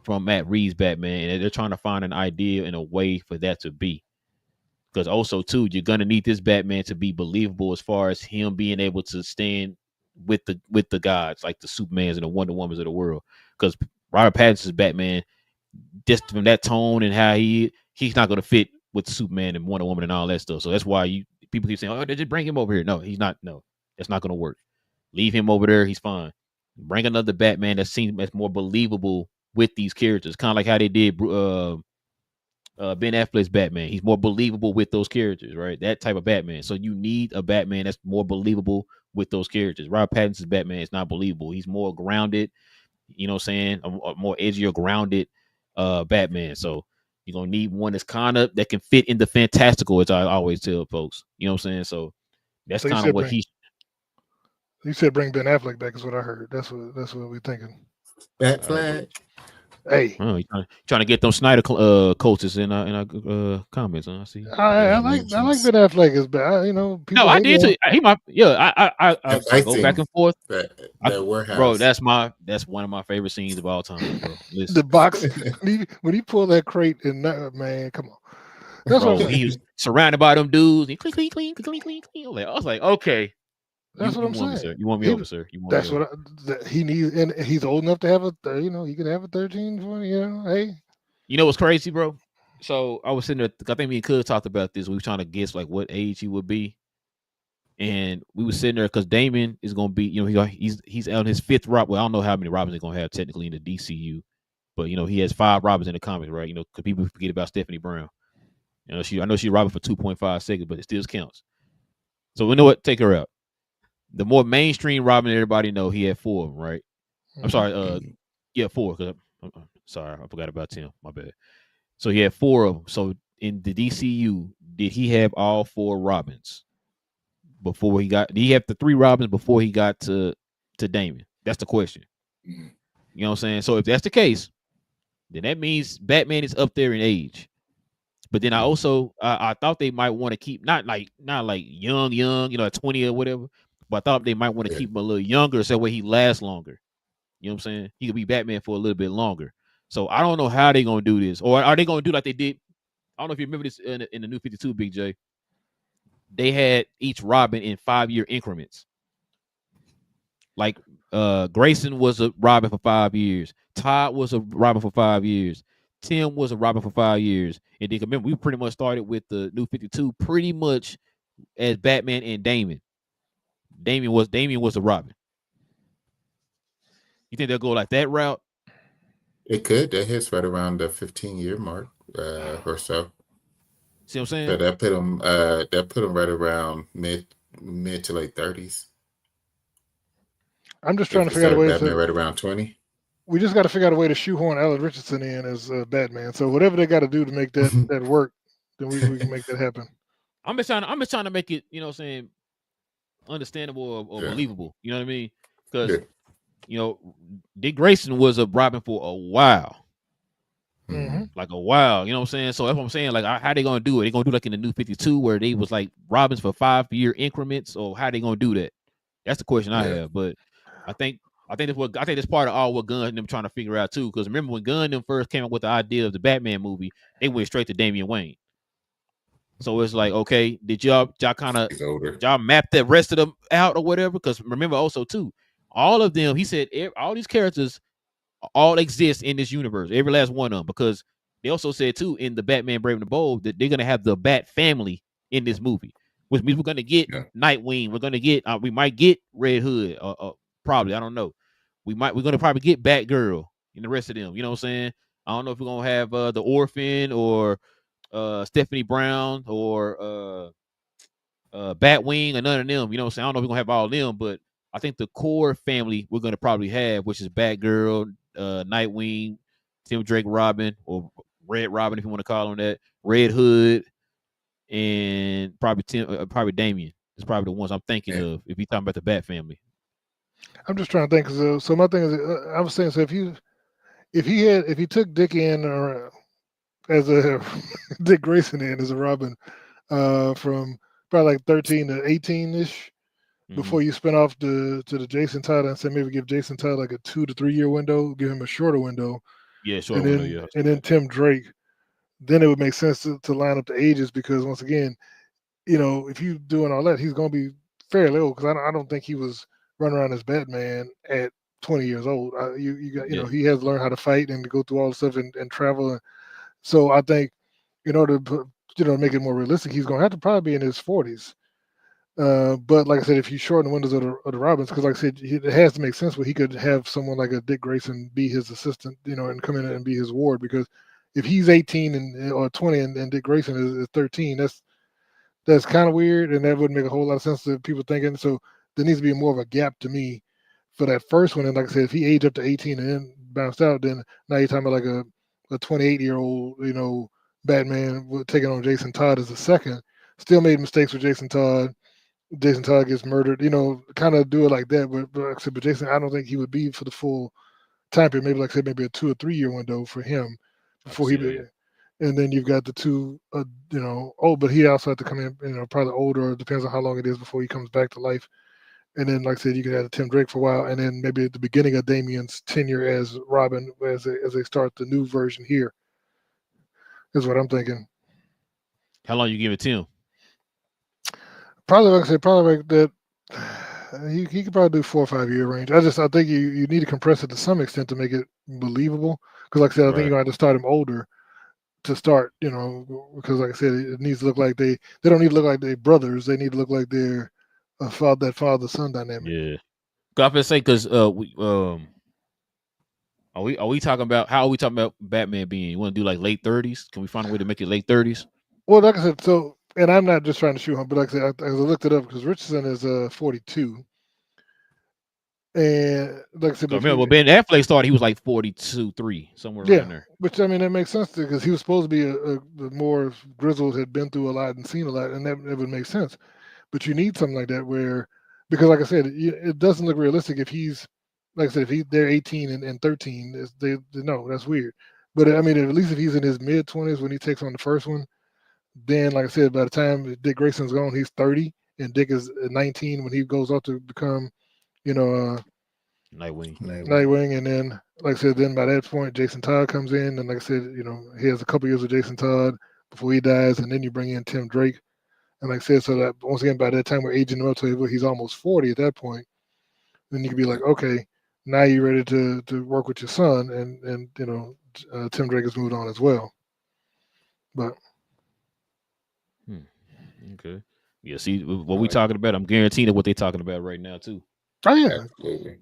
from Matt Reeves' Batman. And they're trying to find an idea and a way for that to be. Because also, too, you're going to need this Batman to be believable as far as him being able to stand with the gods, like the Supermans and the Wonder Womans of the world. Because Robert Pattinson's Batman, just from that tone and how he's not going to fit with Superman and Wonder Woman and all that stuff. So that's why people keep saying, oh, they just bring him over here. No, he's not. No, that's not going to work. Leave him over there. He's fine. Bring another Batman that seems as more believable with these characters, kind of like how they did Ben Affleck's Batman. He's more believable with those characters, right? That type of Batman. So you need a Batman that's more believable with those characters. Robert Pattinson's Batman is not believable. He's more grounded, you know what I'm saying? A more edgier, grounded Batman. So you're going to need one that's kind of that can fit in the fantastical, as I always tell folks. You know what I'm saying? So that's So kind of what you said bring Ben Affleck back is what I heard. That's what we're thinking. Batfleck. Hey, oh, trying to get those Snyder coaches in our comments. Huh? I see. I like Ben Affleck is bad. You know, people No, I did too. He might. Yeah, I go back and forth. That warehouse. Bro, that's one of my favorite scenes of all time, bro. Listen. The box when he pulled that crate and man, come on. That's bro, he was surrounded by them dudes. He clean. I was like, okay. That's what I'm saying. Sir. You want me over, sir? That's what he needs, and he's old enough to have he can have a 13, 20, hey. You know what's crazy, bro? So I was sitting there. I think me and Cud talked about this. We were trying to guess like what age he would be, and we were sitting there because Damon is going to be, he's on his 5th Robin. Well, I don't know how many Robins he's going to have technically in the DCU, but he has 5 Robins in the comics, right? Because people forget about Stephanie Brown. I know she's Robin for 2.5 seconds, but it still counts. So we know what. Take her out. The more mainstream Robin everybody know, he had 4 of them, right? I'm sorry, 4. Cause sorry, I forgot about Tim. My bad. So he had 4 of them. So in the DCU, did he have all 4 Robins before he got? Did he have the 3 Robins before he got to Damon? That's the question. You know what I'm saying? So if that's the case, then that means Batman is up there in age. But then I also I thought they might want to keep not like young, 20 or whatever. But I thought they might want to keep him a little younger so that way he lasts longer. You know what I'm saying? He could be Batman for a little bit longer. So I don't know how they're going to do this. Or are they going to do like they did? I don't know if you remember this in the New 52, Big J. They had each Robin in 5-year increments. Like Grayson was a Robin for 5 years. Todd was a Robin for 5 years. Tim was a Robin for 5 years. And then remember, we pretty much started with the New 52 pretty much as Batman and Damon. Damien was the Robin. You think they'll go like that route? It could. That hits right around the 15-year mark or so. See what I'm saying? So that put him right around mid to late 30s. I'm just trying to figure out a way Batman right around 20. We just got to figure out a way to shoehorn Alan Richardson in as Batman. So whatever they got to do to make that work, then we can make that happen. I'm just trying to make it, understandable or believable. You know what I mean? Because Dick Grayson was a Robin for a while. Mm-hmm. Like a while, you know what I'm saying? So that's what I'm saying. Like, how they gonna do it? They gonna do like in the New 52 where they was like Robins for 5-year increments, or how they gonna do that? That's the question I have. But I think that's part of all what Gunn and them trying to figure out too. Because remember when Gunn and them first came up with the idea of the Batman movie, they went straight to Damian Wayne. So it's like, okay, did y'all kind of map that rest of them out or whatever? Because remember also too, all of them, he said, all these characters all exist in this universe, every last one of them. Because they also said too in the Batman Brave and the Bold that they're gonna have the Bat family in this movie, which means we're gonna get Nightwing, we're gonna get we might get Red Hood, probably, I don't know. We're gonna probably get Batgirl. and the rest of them. You know what I'm saying? I don't know if we're gonna have the Orphan or Stephanie Brown or Batwing or none of them. You know what I'm saying? I don't know if we're gonna have all of them, but I think the core family we're gonna probably have, which is Batgirl, Nightwing, Tim Drake Robin, or Red Robin if you want to call him that, Red Hood, and probably Damien. It's probably the ones I'm thinking of if you're talking about the Bat family. I'm just trying to think. So my thing is, I was saying, so if he took Dick in as a Dick Grayson in as a Robin, from probably like 13 to 18 ish, before you spin off to the Jason Todd, and say maybe give Jason Todd like a 2 to 3 year window, give him a shorter window, Yeah, and short window. Yeah, then Tim Drake. Then it would make sense to line up the ages, because once again, if you doing all that, he's going to be fairly old, because I don't think he was running around as Batman at 20 years old. You got he has to learn how to fight and to go through all the stuff and travel. And so I think in order to make it more realistic, he's going to have to probably be in his 40s. But like I said, if you shorten the windows of the Robins, because like I said, it has to make sense where he could have someone like a Dick Grayson be his assistant, and come in and be his ward. Because if he's 18 or 20 and Dick Grayson is 13, that's kind of weird, and that wouldn't make a whole lot of sense to people thinking. So there needs to be more of a gap to me for that first one. And like I said, if he aged up to 18 and then bounced out, then now you're talking about like a 28-year-old, Batman taking on Jason Todd as a second. Still made mistakes with Jason Todd. Jason Todd gets murdered, kind of do it like that. But like I said, but Jason, I don't think he would be for the full time period. Maybe like I said, maybe a 2 or 3 year window for him before he. And then you've got the two, but he also had to come in, probably older. It depends on how long it is before he comes back to life. And then, like I said, you could have Tim Drake for a while, and then maybe at the beginning of Damien's tenure as Robin, as they start the new version here, is what I'm thinking. How long you give it Tim? Probably, like I said, probably like that. He could probably do 4 or 5 year range. I think you need to compress it to some extent to make it believable. Because, like I said, I think you're going to have to start him older to start, because like I said, it needs to look like they don't need to look like they're brothers. They need to look like they're that father-son dynamic. Yeah. I was say, because we are we talking about, how are we talking about Batman being? You want to do like late 30s? Can we find a way to make it late 30s? Well, like I said, and I'm not just trying to shoot him, but like I said, I looked it up because Richardson is 42. And like I said, I remember when Ben Affleck started, he was like 42, 3, somewhere around there. Which, I mean, that makes sense because he was supposed to be a more grizzled, had been through a lot and seen a lot, and that would make sense. But you need something like that because like I said, it doesn't look realistic if he's, like I said, if they're 18 and 13, no, that's weird. But I mean, at least if he's in his mid 20s when he takes on the first one, then like I said, by the time Dick Grayson's gone, he's 30, and Dick is 19 when he goes off to become, Nightwing, and then like I said, then by that point, Jason Todd comes in, and like I said, he has a couple years of Jason Todd before he dies, and then you bring in Tim Drake. And like I said, so that once again, by that time we're aging him up to he's almost 40 at that point. Then you can be like, okay, now you're ready to work with your son, and Tim Drake has moved on as well. But okay, yeah. See what we talking about? I'm guaranteeing what they're talking about right now too. Oh yeah, absolutely.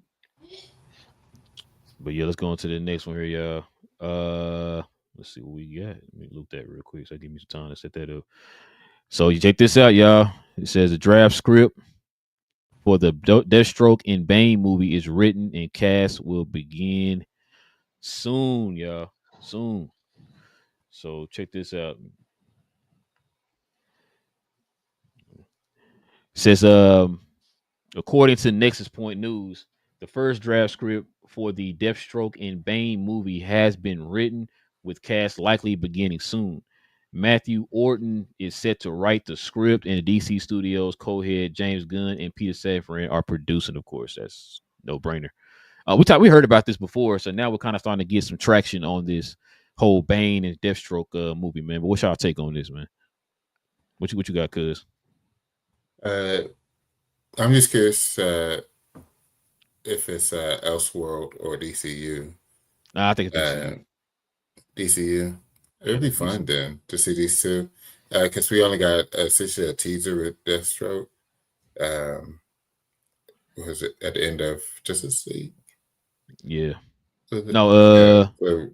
But yeah, let's go on to the next one here, y'all. Let's see what we got. Let me look that real quick. So give me some time to set that up. So you check this out, y'all. It says the draft script for the Deathstroke and Bane movie is written, and cast will begin soon, y'all. Soon. So check this out. It says, according to Nexus Point News, the first draft script for the Deathstroke and Bane movie has been written, with cast likely beginning soon. Matthew Orton is set to write the script, and the DC Studios co-head James Gunn and Peter Safran are producing. Of course, that's no brainer. We heard about this before, so now we're kind of starting to get some traction on this whole Bane and Deathstroke movie, man. But what's y'all take on this, man? What you got, cuz? I'm just curious if it's Elseworld or DCU. Nah, I think it's DCU. It'd be fun then to see these two, because we only got essentially a teaser with Deathstroke. Was it at the end of Justice League? Yeah. No, yeah,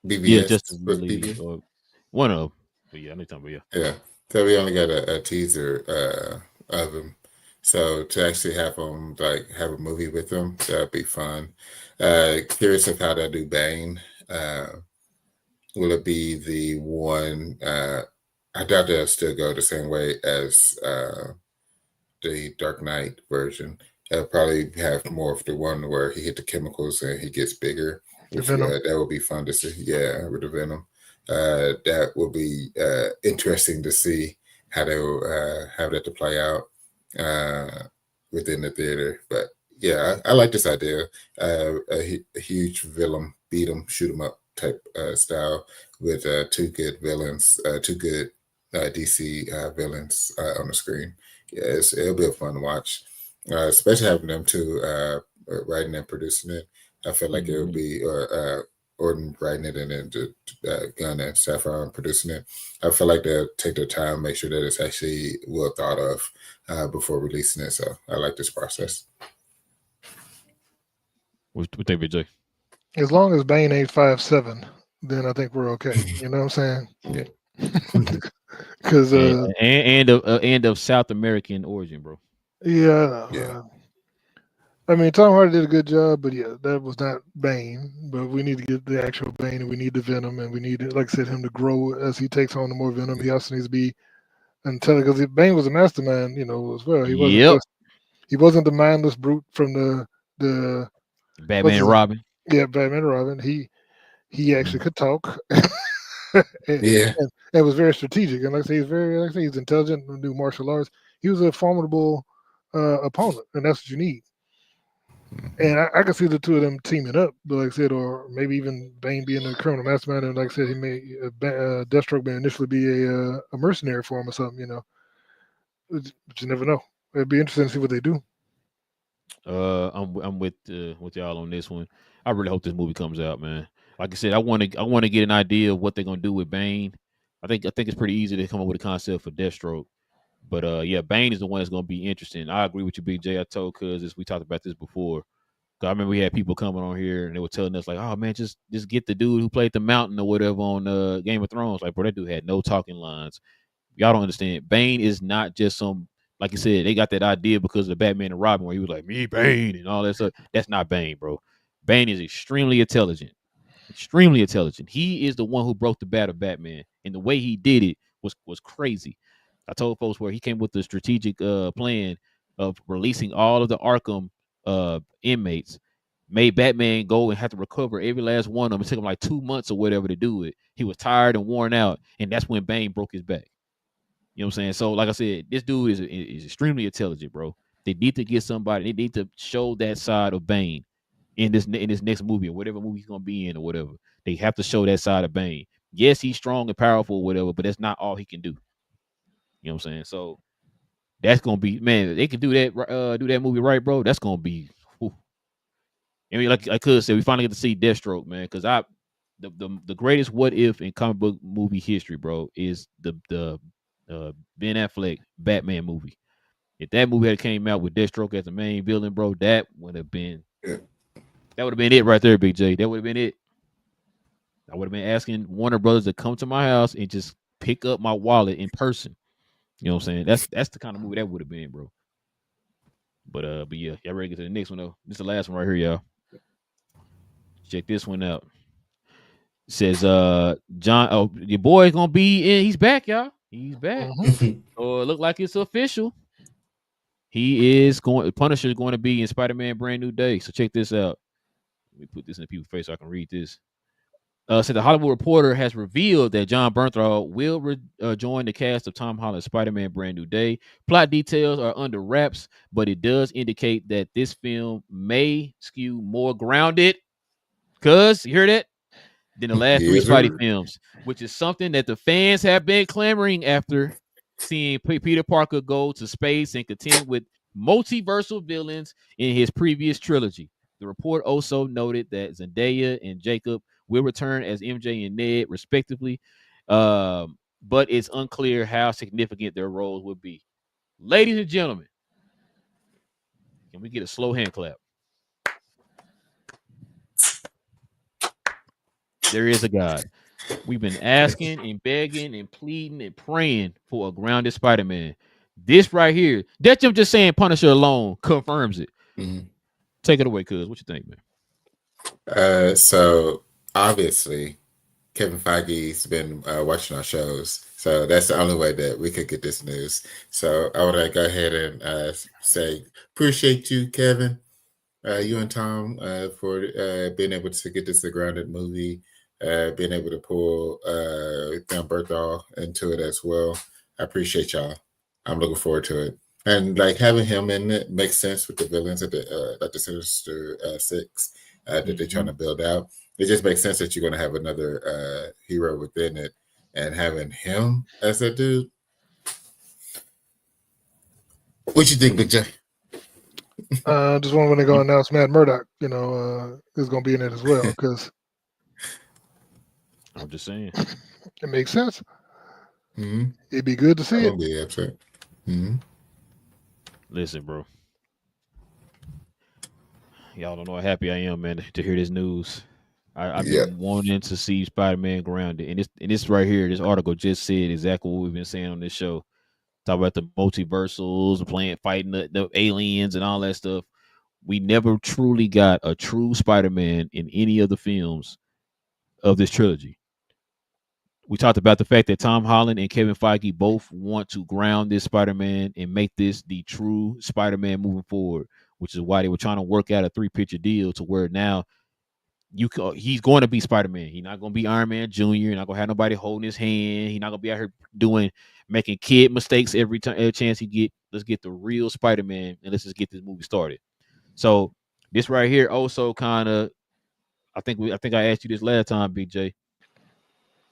BBS Justice was League BBS. or one of them. But yeah, I know you're talking about. Yeah. So we only got a teaser of him. So to actually have him like have a movie with him, that'd be fun. Curious of how they do Bane. Will it be the one? I doubt they'll still go the same way as the Dark Knight version. They'll probably have more of the one where he hit the chemicals and he gets bigger. The Which Venom. that would be fun to see. Yeah, with the Venom. That will be interesting to see how they'll have that to play out uh, within the theater. But yeah, I like this idea. A huge villain, beat 'em, shoot 'em up type style with two good villains, two good DC villains on the screen. Yeah, it'll be a fun watch, especially having them two writing and producing it. I feel like it would be Orton writing it and then Gunn and Saffron producing it. I feel like they'll take their time, make sure that it's actually well thought of before releasing it. So I like this process. What think, BJ? As long as Bane ain't 5'7", then I think we're okay. You know what I'm saying? Yeah. Because And of South American origin, bro. yeah, Yeah. I mean Tom Hardy did a good job, but yeah, that was not Bane. But we need to get the actual Bane, and we need the Venom, and we need, like I said, him to grow as he takes on the more Venom. He also needs to be intelligent because Bane was a mastermind, as well. He wasn't Yep. just he wasn't the mindless brute from the what's Batman his and name? Robin. Yeah, Batman and Robin. He actually could talk. and, Yeah. and was very strategic. And like I say, he's intelligent and do martial arts. He was a formidable opponent, and that's what you need. And I can see the two of them teaming up, but like I said, or maybe even Bane being a criminal mastermind, and like I said, he may Deathstroke may initially be a mercenary for him or something. But you never know. It'd be interesting to see what they do. I'm with y'all on this one. I really hope this movie comes out, man. Like I said, I want to get an idea of what they're gonna do with Bane. I think it's pretty easy to come up with a concept for Deathstroke. But yeah, Bane is the one that's gonna be interesting. I agree with you, Big J. I told Cuz we talked about this before. 'Cause I remember we had people coming on here and they were telling us like, "Oh man, just get the dude who played the Mountain or whatever on Game of Thrones." Like, bro, that dude had no talking lines. Y'all don't understand. Bane is not just some, like you said, they got that idea because of the Batman and Robin where he was like, "Me, Bane," and all that stuff. That's not Bane, bro. Bane is extremely intelligent. Extremely intelligent. He is the one who broke the bat of Batman, and the way he did it was crazy. I told folks where he came with the strategic plan of releasing all of the Arkham inmates, made Batman go and have to recover every last one of them. It took him like 2 months or whatever to do it. He was tired and worn out, and that's when Bane broke his back. You know what I'm saying? So, like I said, this dude is extremely intelligent, bro. They need to get somebody. They need to show that side of Bane in this next movie or whatever movie he's gonna be in or whatever. They have to show that side of Bane. Yes, he's strong and powerful or whatever, but that's not all he can do. You know what I'm saying? So that's gonna be, man. They can do that movie right, bro. That's gonna be. Whew. I mean, like I could say, we finally get to see Deathstroke, man. Because the greatest what if in comic book movie history, bro, is the Ben Affleck Batman movie. If that movie had came out with Deathstroke as the main villain, bro, that would have been it right there, Big J. That would have been it. I would have been asking Warner Brothers to come to my house and just pick up my wallet in person. You know what I'm saying? That's the kind of movie that would have been, bro. But yeah, y'all ready to get to the next one though? This is the last one right here, y'all. Check this one out. It says John, oh, your boy is gonna be in, he's back, y'all. He's back. Oh, it look like it's official. He is going, Punisher is going to be in Spider-Man Brand New Day. So check this out. Let me put this in people's face so I can read this. So the Hollywood Reporter has revealed that John Bernthal will join the cast of Tom Holland's Spider-Man Brand New Day. Plot details are under wraps, but it does indicate that this film may skew more grounded. Cuz, you hear that? Than the last three Yes, Spidey sir. films, which is something that the fans have been clamoring after, seeing Peter Parker go to space and contend with multiversal villains in his previous trilogy. The report also noted that Zendaya and Jacob will return as MJ and Ned, respectively, but it's unclear how significant their roles will be. Ladies and gentlemen, can we get a slow hand clap? there is a God. We've been asking and begging and pleading and praying for a grounded Spider-Man. This right here, that's just saying Punisher alone confirms it. Mhm. Take it away, cuz. What you think, man? So obviously, Kevin Feige's been watching our shows, so that's the only way that we could get this news. So I would go ahead and say appreciate you, Kevin, you and Tom, for being able to get this a grounded movie, being able to pull Dan Berthal into it as well. I appreciate y'all. I'm looking forward to it, and like having him in it makes sense with the villains at the Sinister Six that they're trying to build out. It just makes sense that you're going to have another hero within it, and having him as that dude. What you think, Big J? Just when they go announce Matt Murdock, is going to be in it as well, because I'm just saying it makes sense. Mm-hmm. It'd be good to see it. Be upset. Mm-hmm. Listen, bro. Y'all don't know how happy I am, man, to hear this news. I've been wanting to see Spider-Man grounded, and this right here, this article just said exactly what we've been saying on this show. Talk about the multiversals, fighting the aliens and all that stuff. We never truly got a true Spider-Man in any of the films of this trilogy. We talked about the fact that Tom Holland and Kevin Feige both want to ground this Spider-Man and make this the true Spider-Man moving forward, which is why they were trying to work out a 3-picture deal to where now he's going to be Spider-Man. He's not going to be Iron Man Jr. He's not going to have nobody holding his hand. He's not going to be out here making kid mistakes every chance he get. Let's get the real Spider-Man and let's just get this movie started. So this right here also kind of, I think I asked you this last time, Big J.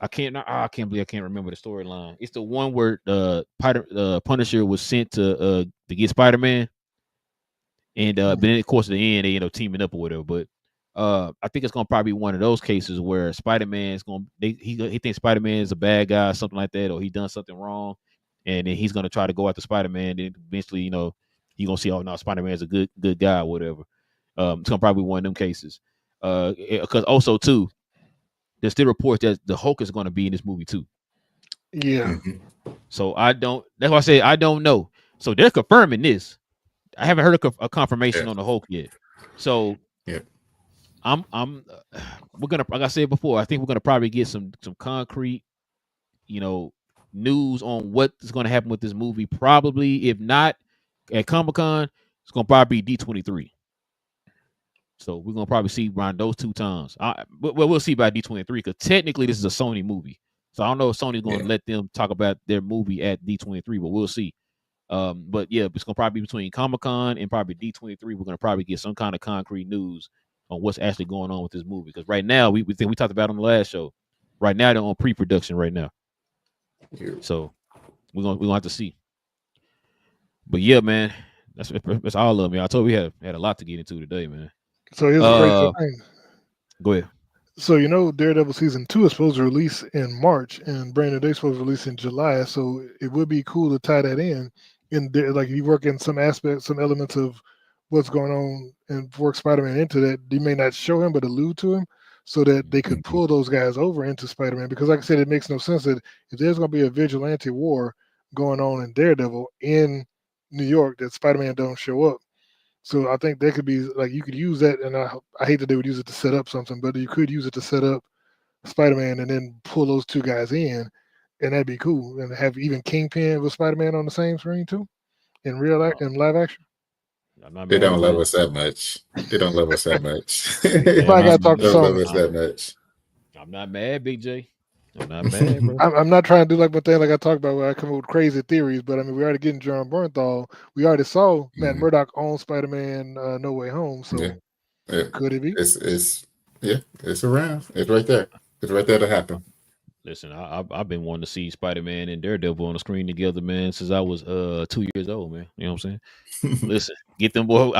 I can't believe I can't remember the storyline. It's the one where Punisher was sent to get Spider-Man, and but then of course at the end they end up teaming up or whatever. But I think it's gonna probably be one of those cases where Spider-Man is he thinks Spider-Man is a bad guy, something like that, or he done something wrong, and then he's gonna try to go after Spider-Man. Then eventually, he gonna see, oh no, Spider-Man is a good guy, or whatever. It's gonna probably be one of them cases. Because also too, there's still reports that the Hulk is gonna be in this movie too. Yeah. So that's why I say I don't know. So they're confirming this. I haven't heard a confirmation on the Hulk yet. So we're gonna, like I said before, I think we're gonna probably get some concrete, news on what's gonna happen with this movie. Probably, if not at Comic-Con, it's gonna probably be D23. So we're gonna probably see around those 2 times. We'll see by D23 because technically this is a Sony movie. So I don't know if Sony's gonna let them talk about their movie at D23, but we'll see. But yeah, it's gonna probably be between Comic-Con and probably D23. We're gonna probably get some kind of concrete news on what's actually going on with this movie. Because right now, we talked about it on the last show. Right now, they're on pre-production right now. So we're gonna have to see. But yeah, man, that's all of them. I told you we had a lot to get into today, man. So here's a crazy thing. Go ahead. So Daredevil season 2 is supposed to release in March, and Brandon Day supposed to release in July. So it would be cool to tie that in. And like if you work in some aspects, some elements of what's going on, and work Spider-Man into that, you may not show him but allude to him, so that they could pull those guys over into Spider-Man. Because like I said, it makes no sense that if there's going to be a vigilante war going on in Daredevil in New York, that Spider-Man don't show up. So I think that could be like, you could use that, and I hate that they would use it to set up something, but you could use it to set up Spider-Man and then pull those 2 guys in, and that'd be cool. And have even Kingpin with Spider-Man on the same screen too, in live action. They don't love us that much. They don't love us that much. You might gotta talk to Sony. Love us that much. I'm not mad, Big J. I'm not mad, bro. I'm not trying to do like my thing, like I talked about, where I come up with crazy theories. But I mean, we already getting John Bernthal. We already saw Matt Murdock on Spider-Man No Way Home. So could it be? It's around. It's right there. It's right there to happen. Listen, I've been wanting to see Spider-Man and Daredevil on the screen together, man, since I was 2 years old, man. You know what I'm saying? Listen, get them boy.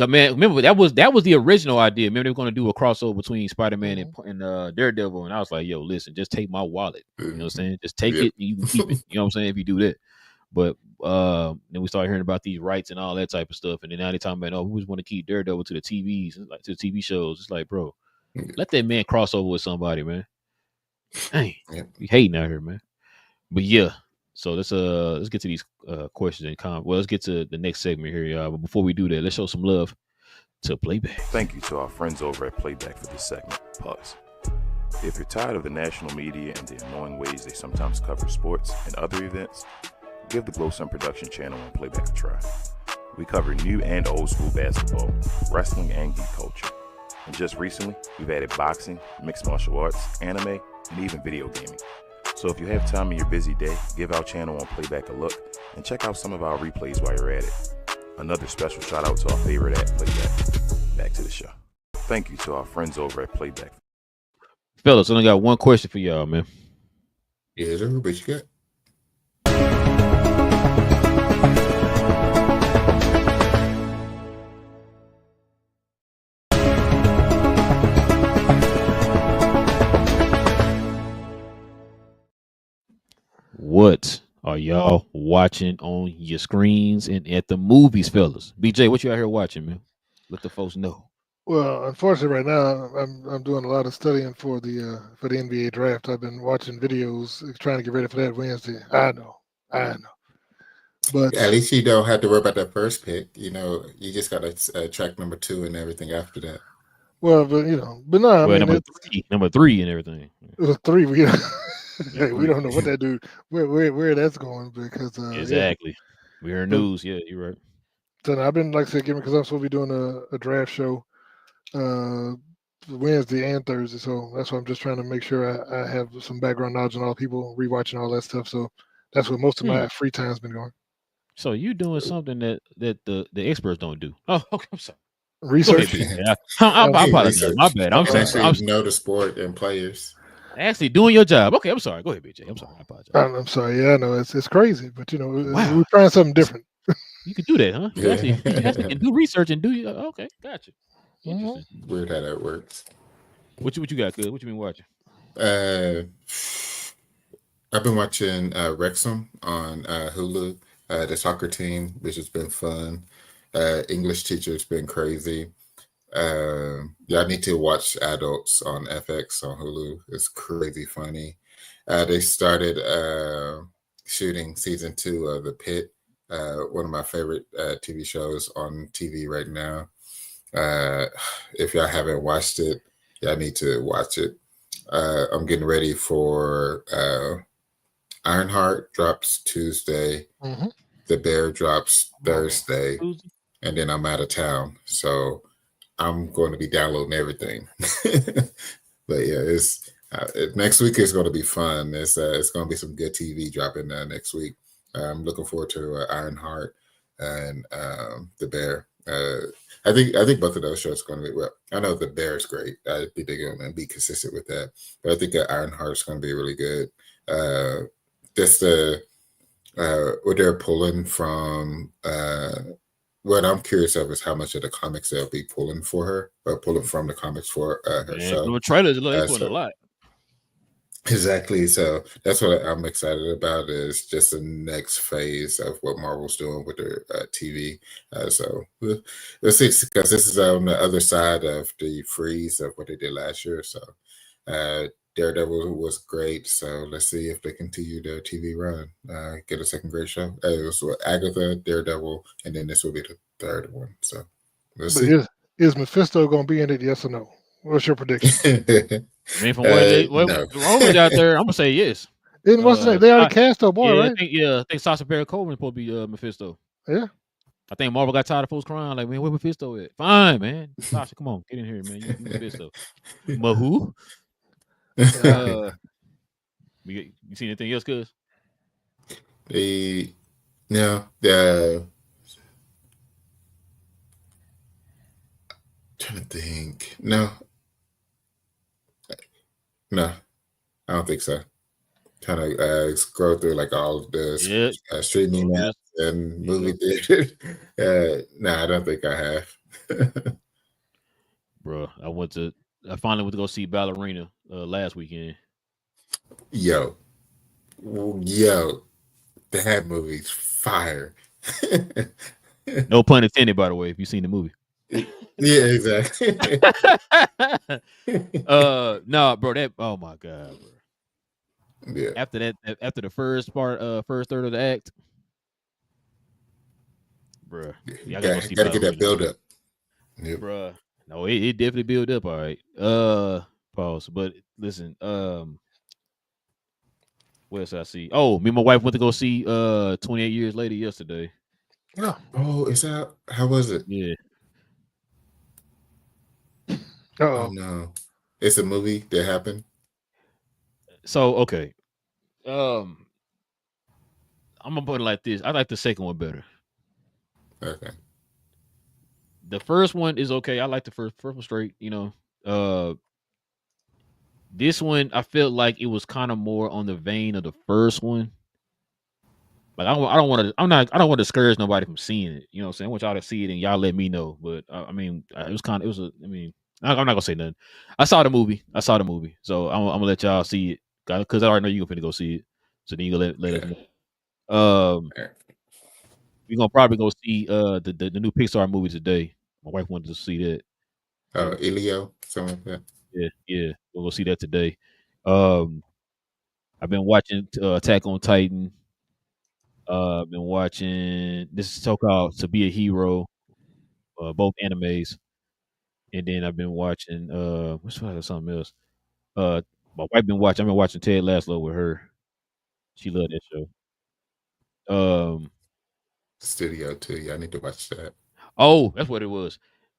Man, remember that was the original idea. Remember they were going to do a crossover between Spider-Man and Daredevil, and I was like, yo, listen, just take my wallet. You know what I'm saying? Just take it and you can keep it. You know what I'm saying? If you do that. But then we started hearing about these rights and all that type of stuff, and then now they're talking about, we just want to keep Daredevil to the TVs, like to the TV shows. It's like, bro, Let that man cross over with somebody, man. Dang, Yep. we hating out here, man. But yeah, so let's get to these questions and comments. Well, let's get to the next segment here, y'all. But before we do that, let's show some love to Playback. Thank you to our friends over at Playback for this segment. Pause. If you're tired of the national media and the annoying ways they sometimes cover sports and other events, give the Glow Sun Production channel on Playback a try. We cover new and old school basketball, wrestling, and geek culture. And just recently, we've added boxing, mixed martial arts, anime, and even video gaming. So if you have time in your busy day, give our channel on Playback a look and check out some of our replays while you're at it. Another special shout out to our favorite at Playback. Back to the show. Thank you to our friends over at Playback. Fellas, I only got one question for y'all, man. Yeah, what you got? What are y'all watching on your screens and at the movies, fellas? BJ, what you out here watching, man? Let the folks know. Well, unfortunately, right now I'm doing a lot of studying for the NBA draft. I've been watching videos, trying to get ready for that Wednesday. I know, but At least you don't have to worry about that first pick. You know, you just got to track number 2 and everything after that. well, but no, I mean number three and everything. It was 3. We don't know what that dude where that's going because exactly. We heard news. Yeah, you're right. So I've been, like I said, because I'm supposed to be doing a draft show Wednesday and Thursday, so that's why I'm just trying to make sure I have some background knowledge on all people, rewatching all that stuff. So that's what most of my free time's been going. So you doing something that the experts don't do? Oh, okay, I'm sorry. Research. I apologize. My bad. I'm actually know the sport and players. Actually doing your job. Okay, I'm sorry. Go ahead, BJ. I'm sorry. I apologize. I'm sorry. Yeah, I know it's crazy, but we're trying something different. You can do that, huh? You actually can do research and do. Okay, gotcha. Interesting. Weird how that works. What you got, good? What you been watching? I've been watching Wrexham on Hulu. The soccer team, which has been fun. English teacher's been crazy. I need to watch Adults on FX on Hulu. It's crazy funny. They started shooting season 2 of The Pit, one of my favorite TV shows on TV right now. If y'all haven't watched it, y'all need to watch it. I'm getting ready for Ironheart drops Tuesday. Mm-hmm. The Bear drops Thursday. And then I'm out of town. So I'm going to be downloading everything. But yeah, it's next week is going to be fun. It's going to be some good TV dropping next week. I'm looking forward to Ironheart and The Bear. I think both of those shows are going to be well. I know The Bear is great. I think they're going to be consistent with that. But I think Ironheart is going to be really good. Just what they're pulling from. What I'm curious of is how much of the comics they'll be pulling for her, or pulling from the comics for herself. The trailers are pulling a lot. Exactly. So that's what I'm excited about, is just the next phase of what Marvel's doing with their TV. So we'll see, because this is on the other side of the freeze of what they did last year. So Daredevil was great. So let's see if they continue their TV run. Get a second great show. It was Agatha, Daredevil, and then this will be the third one. So we'll see. Is Mephisto going to be in it? Yes or no? What's your prediction? I mean, from what rumors out there, I'm gonna say yes. They already cast a boy, right? I think Sacha Baron Cohen supposed to be Mephisto. Yeah. I think Marvel got tired of folks crying, like, man, where Mephisto at? Fine, man. Sasha, come on, get in here, man. You Mephisto. Who? You see anything else, cuz? Trying to think. No, I don't think so. Trying to scroll through like all of the streaming apps and movie theaters. No, I don't think I have. Bro, I finally went to go see Ballerina last weekend. Yo, that movie's fire. No pun intended, by the way, if you've seen the movie. Yeah, exactly. No, bro. That oh my god, bro. Yeah, After that, after the first part, first third of the act, bro. Yeah, I gotta go see gotta my get that original, build up. Yep. bro. No, it definitely built up. All right. Pause. But listen, what else I see? Oh, me and my wife went to go see 28 Years Later yesterday. Oh, Oh, is that how was it? Yeah. Oh uh-oh. no, it's a movie that happened. So okay. Um, I'm gonna put it like this. I like the second one better. Okay. The first one is okay. I like the first one straight. You know. This one I felt like it was kind of more on the vein of the first one. Like I don't want to. I don't want to discourage nobody from seeing it. You know what I'm saying? I want y'all to see it and y'all let me know. But I mean, it was kind of. It was a. I mean, I'm not gonna say nothing. I saw the movie. So I'm gonna let y'all see it because I already know you're gonna go see it. So then you gonna let us Yeah. know. We're gonna probably go see the new Pixar movie today. My wife wanted to see that. Oh, Elio, something like that. Yeah, we'll go see that today. Um, I've been watching Attack on Titan. I've been watching this is so called To Be a Hero, both animes, and then I've been watching what's something else. Uh, my wife been watching. I've been watching Ted Lasso with her. She loved that show. Um, Studio too. Yeah, I need to watch that. oh, that's what it was.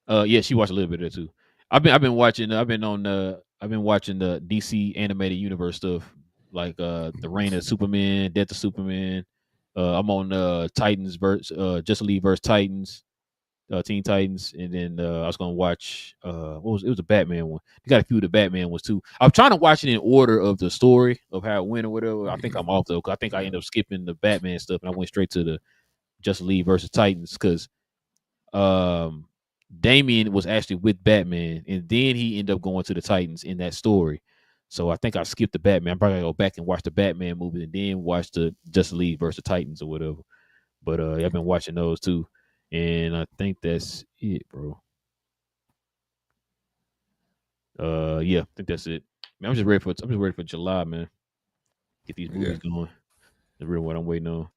Yeah, she watched a little bit of it too. I've been watching. I've been watching the DC animated universe stuff like the Reign of Superman, Death of Superman. I'm on Titans versus Justice League versus Titans, Teen Titans, and then I was gonna watch it was a Batman one. You got a few of the Batman ones too. I'm trying to watch it in order of the story of how it went or whatever. I think I'm off though, 'cause I think I ended up skipping the Batman stuff and I went straight to the Justice League versus Titans because um Damian was actually with Batman, and then he ended up going to the Titans in that story. So I think I skipped the Batman. I'm probably gonna go back and watch the Batman movie and then watch the Justice League versus Titans or whatever. But I've been watching those too, and I think that's it, bro. Yeah, I think that's it. Man, I'm just ready for July, man. Get these Yeah. movies going. That's really what I'm waiting on.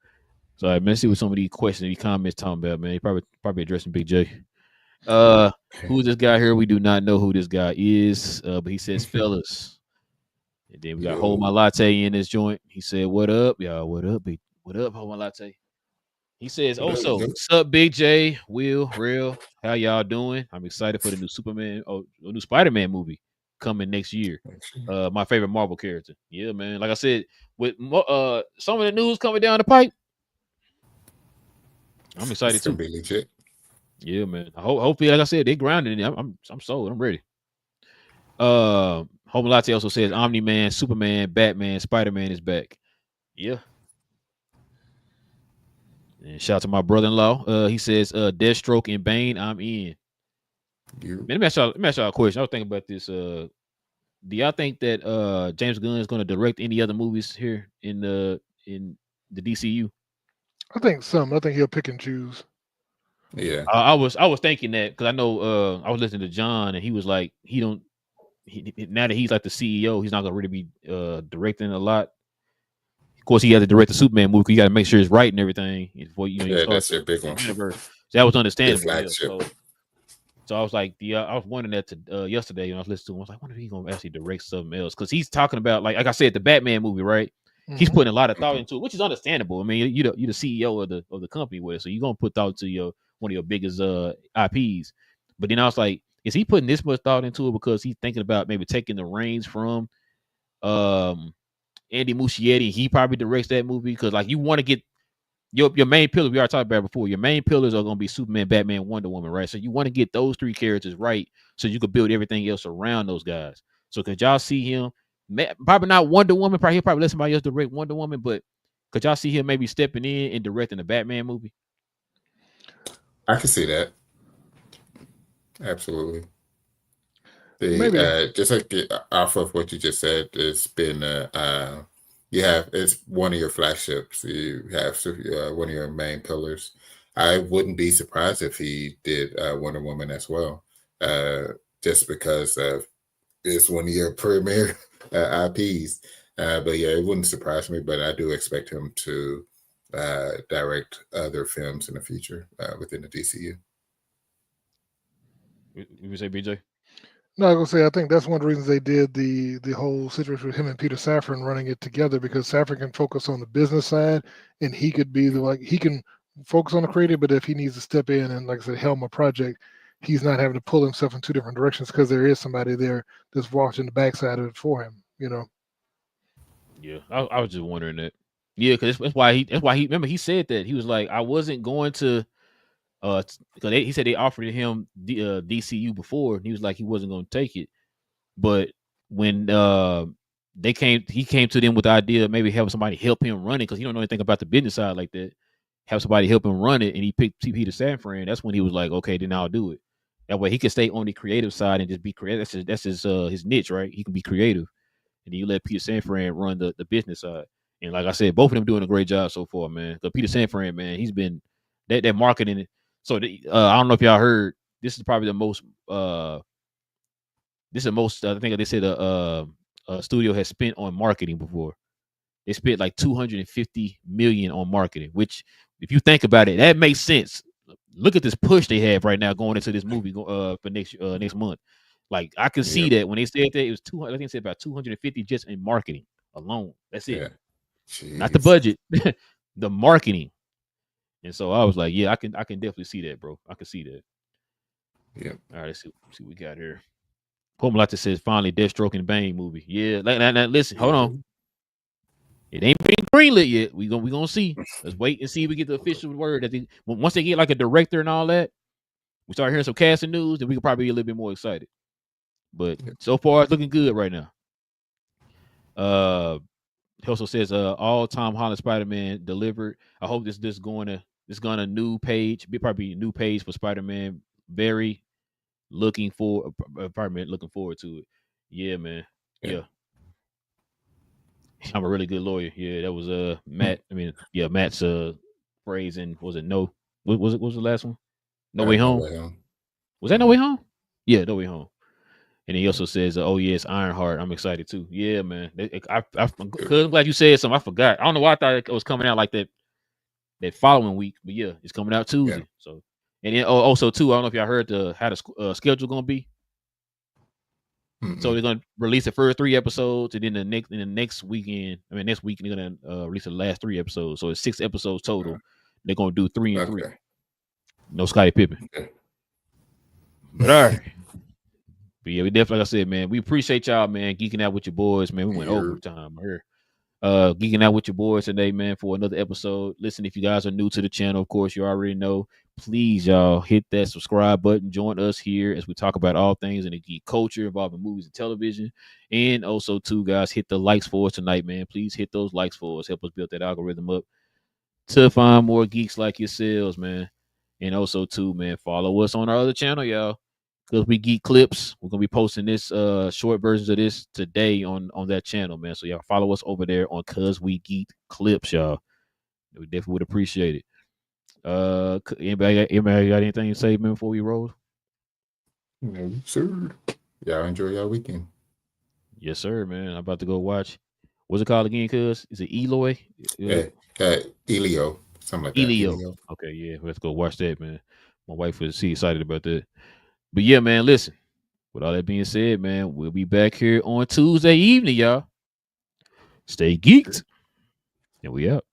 So, all right, man, let's see what some of these questions, these comments talking about, man. You probably addressing Big J. Who's this guy here? We do not know who this guy is, but he says, fellas. And then we got Hold My Latte in this joint. He said, what up, y'all? What up, big? What up, Hold My Latte? He says, what's up, Big J, Will, Real? How y'all doing? I'm excited for the new Spider-Man movie coming next year. My favorite Marvel character. Yeah, man. Like I said, with some of the news coming down the pipe, I'm excited It's too. gonna be legit. Yeah, man. Hopefully, like I said, they grounded. I'm sold. I'm ready. Home Latte also says Omni Man, Superman, Batman, Spider-Man is back. Yeah. And shout out to my brother-in-law. He says Deathstroke and Bane, I'm in. Man, let me ask y'all a question. I was thinking about this. Do y'all think that James Gunn is gonna direct any other movies here in the DCU? I think some. I think he'll pick and choose. Yeah. I was thinking that because I know I was listening to John and he was like now that he's like the CEO, he's not gonna really be directing a lot. Of course, he had to direct the Superman movie. You got to make sure it's right and everything before you start that's your big one. universe. So that was understandable. Yeah, Flagship. so I was like, I was wondering that to yesterday when I was listening to him. I was like, I wonder if he's gonna actually direct something else because he's talking about like I said, the Batman movie, right? He's putting a lot of thought into it, which is understandable. I mean, you're the CEO of the company, so you're gonna put thought to one of your biggest IPs. But then I was like, is he putting this much thought into it because he's thinking about maybe taking the reins from Andy Muschietti? He probably directs that movie because like you want to get your main pillars. We already talked about it before. Your main pillars are gonna be Superman, Batman, Wonder Woman, right? So you want to get those three characters right so you could build everything else around those guys. So could y'all see him? Probably not Wonder Woman. He'll probably let somebody else direct Wonder Woman, but could y'all see him maybe stepping in and directing the Batman movie? I can see that. Absolutely. Maybe. Just like off of what you just said, it's been it's one of your flagships. You have one of your main pillars. I wouldn't be surprised if he did Wonder Woman as well, just because it's one of your premier IPs. But yeah, it wouldn't surprise me. But I do expect him to direct other films in the future within the DCU. You say, BJ? No, I was gonna say I think that's one of the reasons they did the whole situation with him and Peter Safran running it together, because Safran can focus on the business side and he could be he can focus on the creative, but if he needs to step in and, like I said, helm a project, he's not having to pull himself in two different directions because there is somebody there that's watching the backside of it for him. Yeah, I was just wondering that. Yeah, because that's why he remember he said that he was like, I wasn't going to because he said they offered him DCU before, and he was like he wasn't going to take it, but when he came to them with the idea of maybe having somebody help him run it, because he don't know anything about the business side like that. Have somebody help him run it, and he picked Peter Safran. That's when he was like, okay, then I'll do it. That way he can stay on the creative side and just be creative. That's his niche, right? He can be creative, and then you let Peter Safran run the business side. And like I said, both of them doing a great job so far, man. Because Peter Safran, man, he's been that marketing. So I don't know if y'all heard. This is probably the most. This is the most. I think they said a studio has spent on marketing before. They spent like $250 million on marketing, which, if you think about it, that makes sense. Look at this push they have right now going into this movie for next month. Like, I can see that when they said that it was 200. I think they said about 250 just in marketing alone. That's it. Yeah. Not the budget, the marketing. And so I was like, yeah, I can definitely see that, bro. I can see that. Yeah. All right, let's see what we got here. Home Light says finally Deathstroke and Bane movie. Yeah, listen, hold on. It ain't been greenlit yet. We gonna see. Let's wait and see if we get the official word that once they get like a director and all that, we start hearing some casting news, then we can probably be a little bit more excited. But so far it's looking good right now. He also says all Tom Holland Spider-Man delivered. I hope this going a new page. Be probably a new page for Spider-Man. Very looking forward to it. Yeah, man. Yeah. I'm a really good lawyer. Yeah, that was Matt. I mean, yeah, Matt's phrase in was it no? What was it? What was the last one? No Way Home. No Way Home. Was that No Way Home? Yeah, No Way Home. And he also says, "Oh yes, Ironheart. I'm excited too." Yeah, man. I'm glad you said something. I forgot. I don't know why I thought it was coming out like that following week, but yeah, it's coming out Tuesday. Yeah. So, and then also too, I don't know if y'all heard how the schedule gonna be. So they're gonna release the first 3 episodes, and then next week they're gonna release the last 3 episodes. So it's 6 episodes total. They're gonna do 3 and 3. No Scottie Pippen. Okay. But all right. But yeah, we definitely, like I said, man, we appreciate y'all, man, geeking out with your boys, man. We went overtime here. Geeking out with your boys today, man, for another episode. Listen, if you guys are new to the channel, of course, you already know. Please, y'all, hit that subscribe button. Join us here as we talk about all things in the geek culture involving movies and television. And also, too, guys, hit the likes for us tonight, man. Please hit those likes for us. Help us build that algorithm up to find more geeks like yourselves, man. And also, too, man, follow us on our other channel, y'all. Because we geek clips. We're gonna be posting this short versions of this today on that channel, man. So y'all follow us over there on Cause We Geek Clips, y'all. We definitely would appreciate it. Anybody got anything to say, man, before we roll? No, sir. Y'all enjoy your weekend. Yes, sir, man. I'm about to go watch. What's it called again, cuz? Is it Eloy? Elio. Something like that. Elio. Okay, yeah. Let's go watch that, man. My wife was excited about that. But yeah, man, listen. With all that being said, man, we'll be back here on Tuesday evening, y'all. Stay geeked. And we out.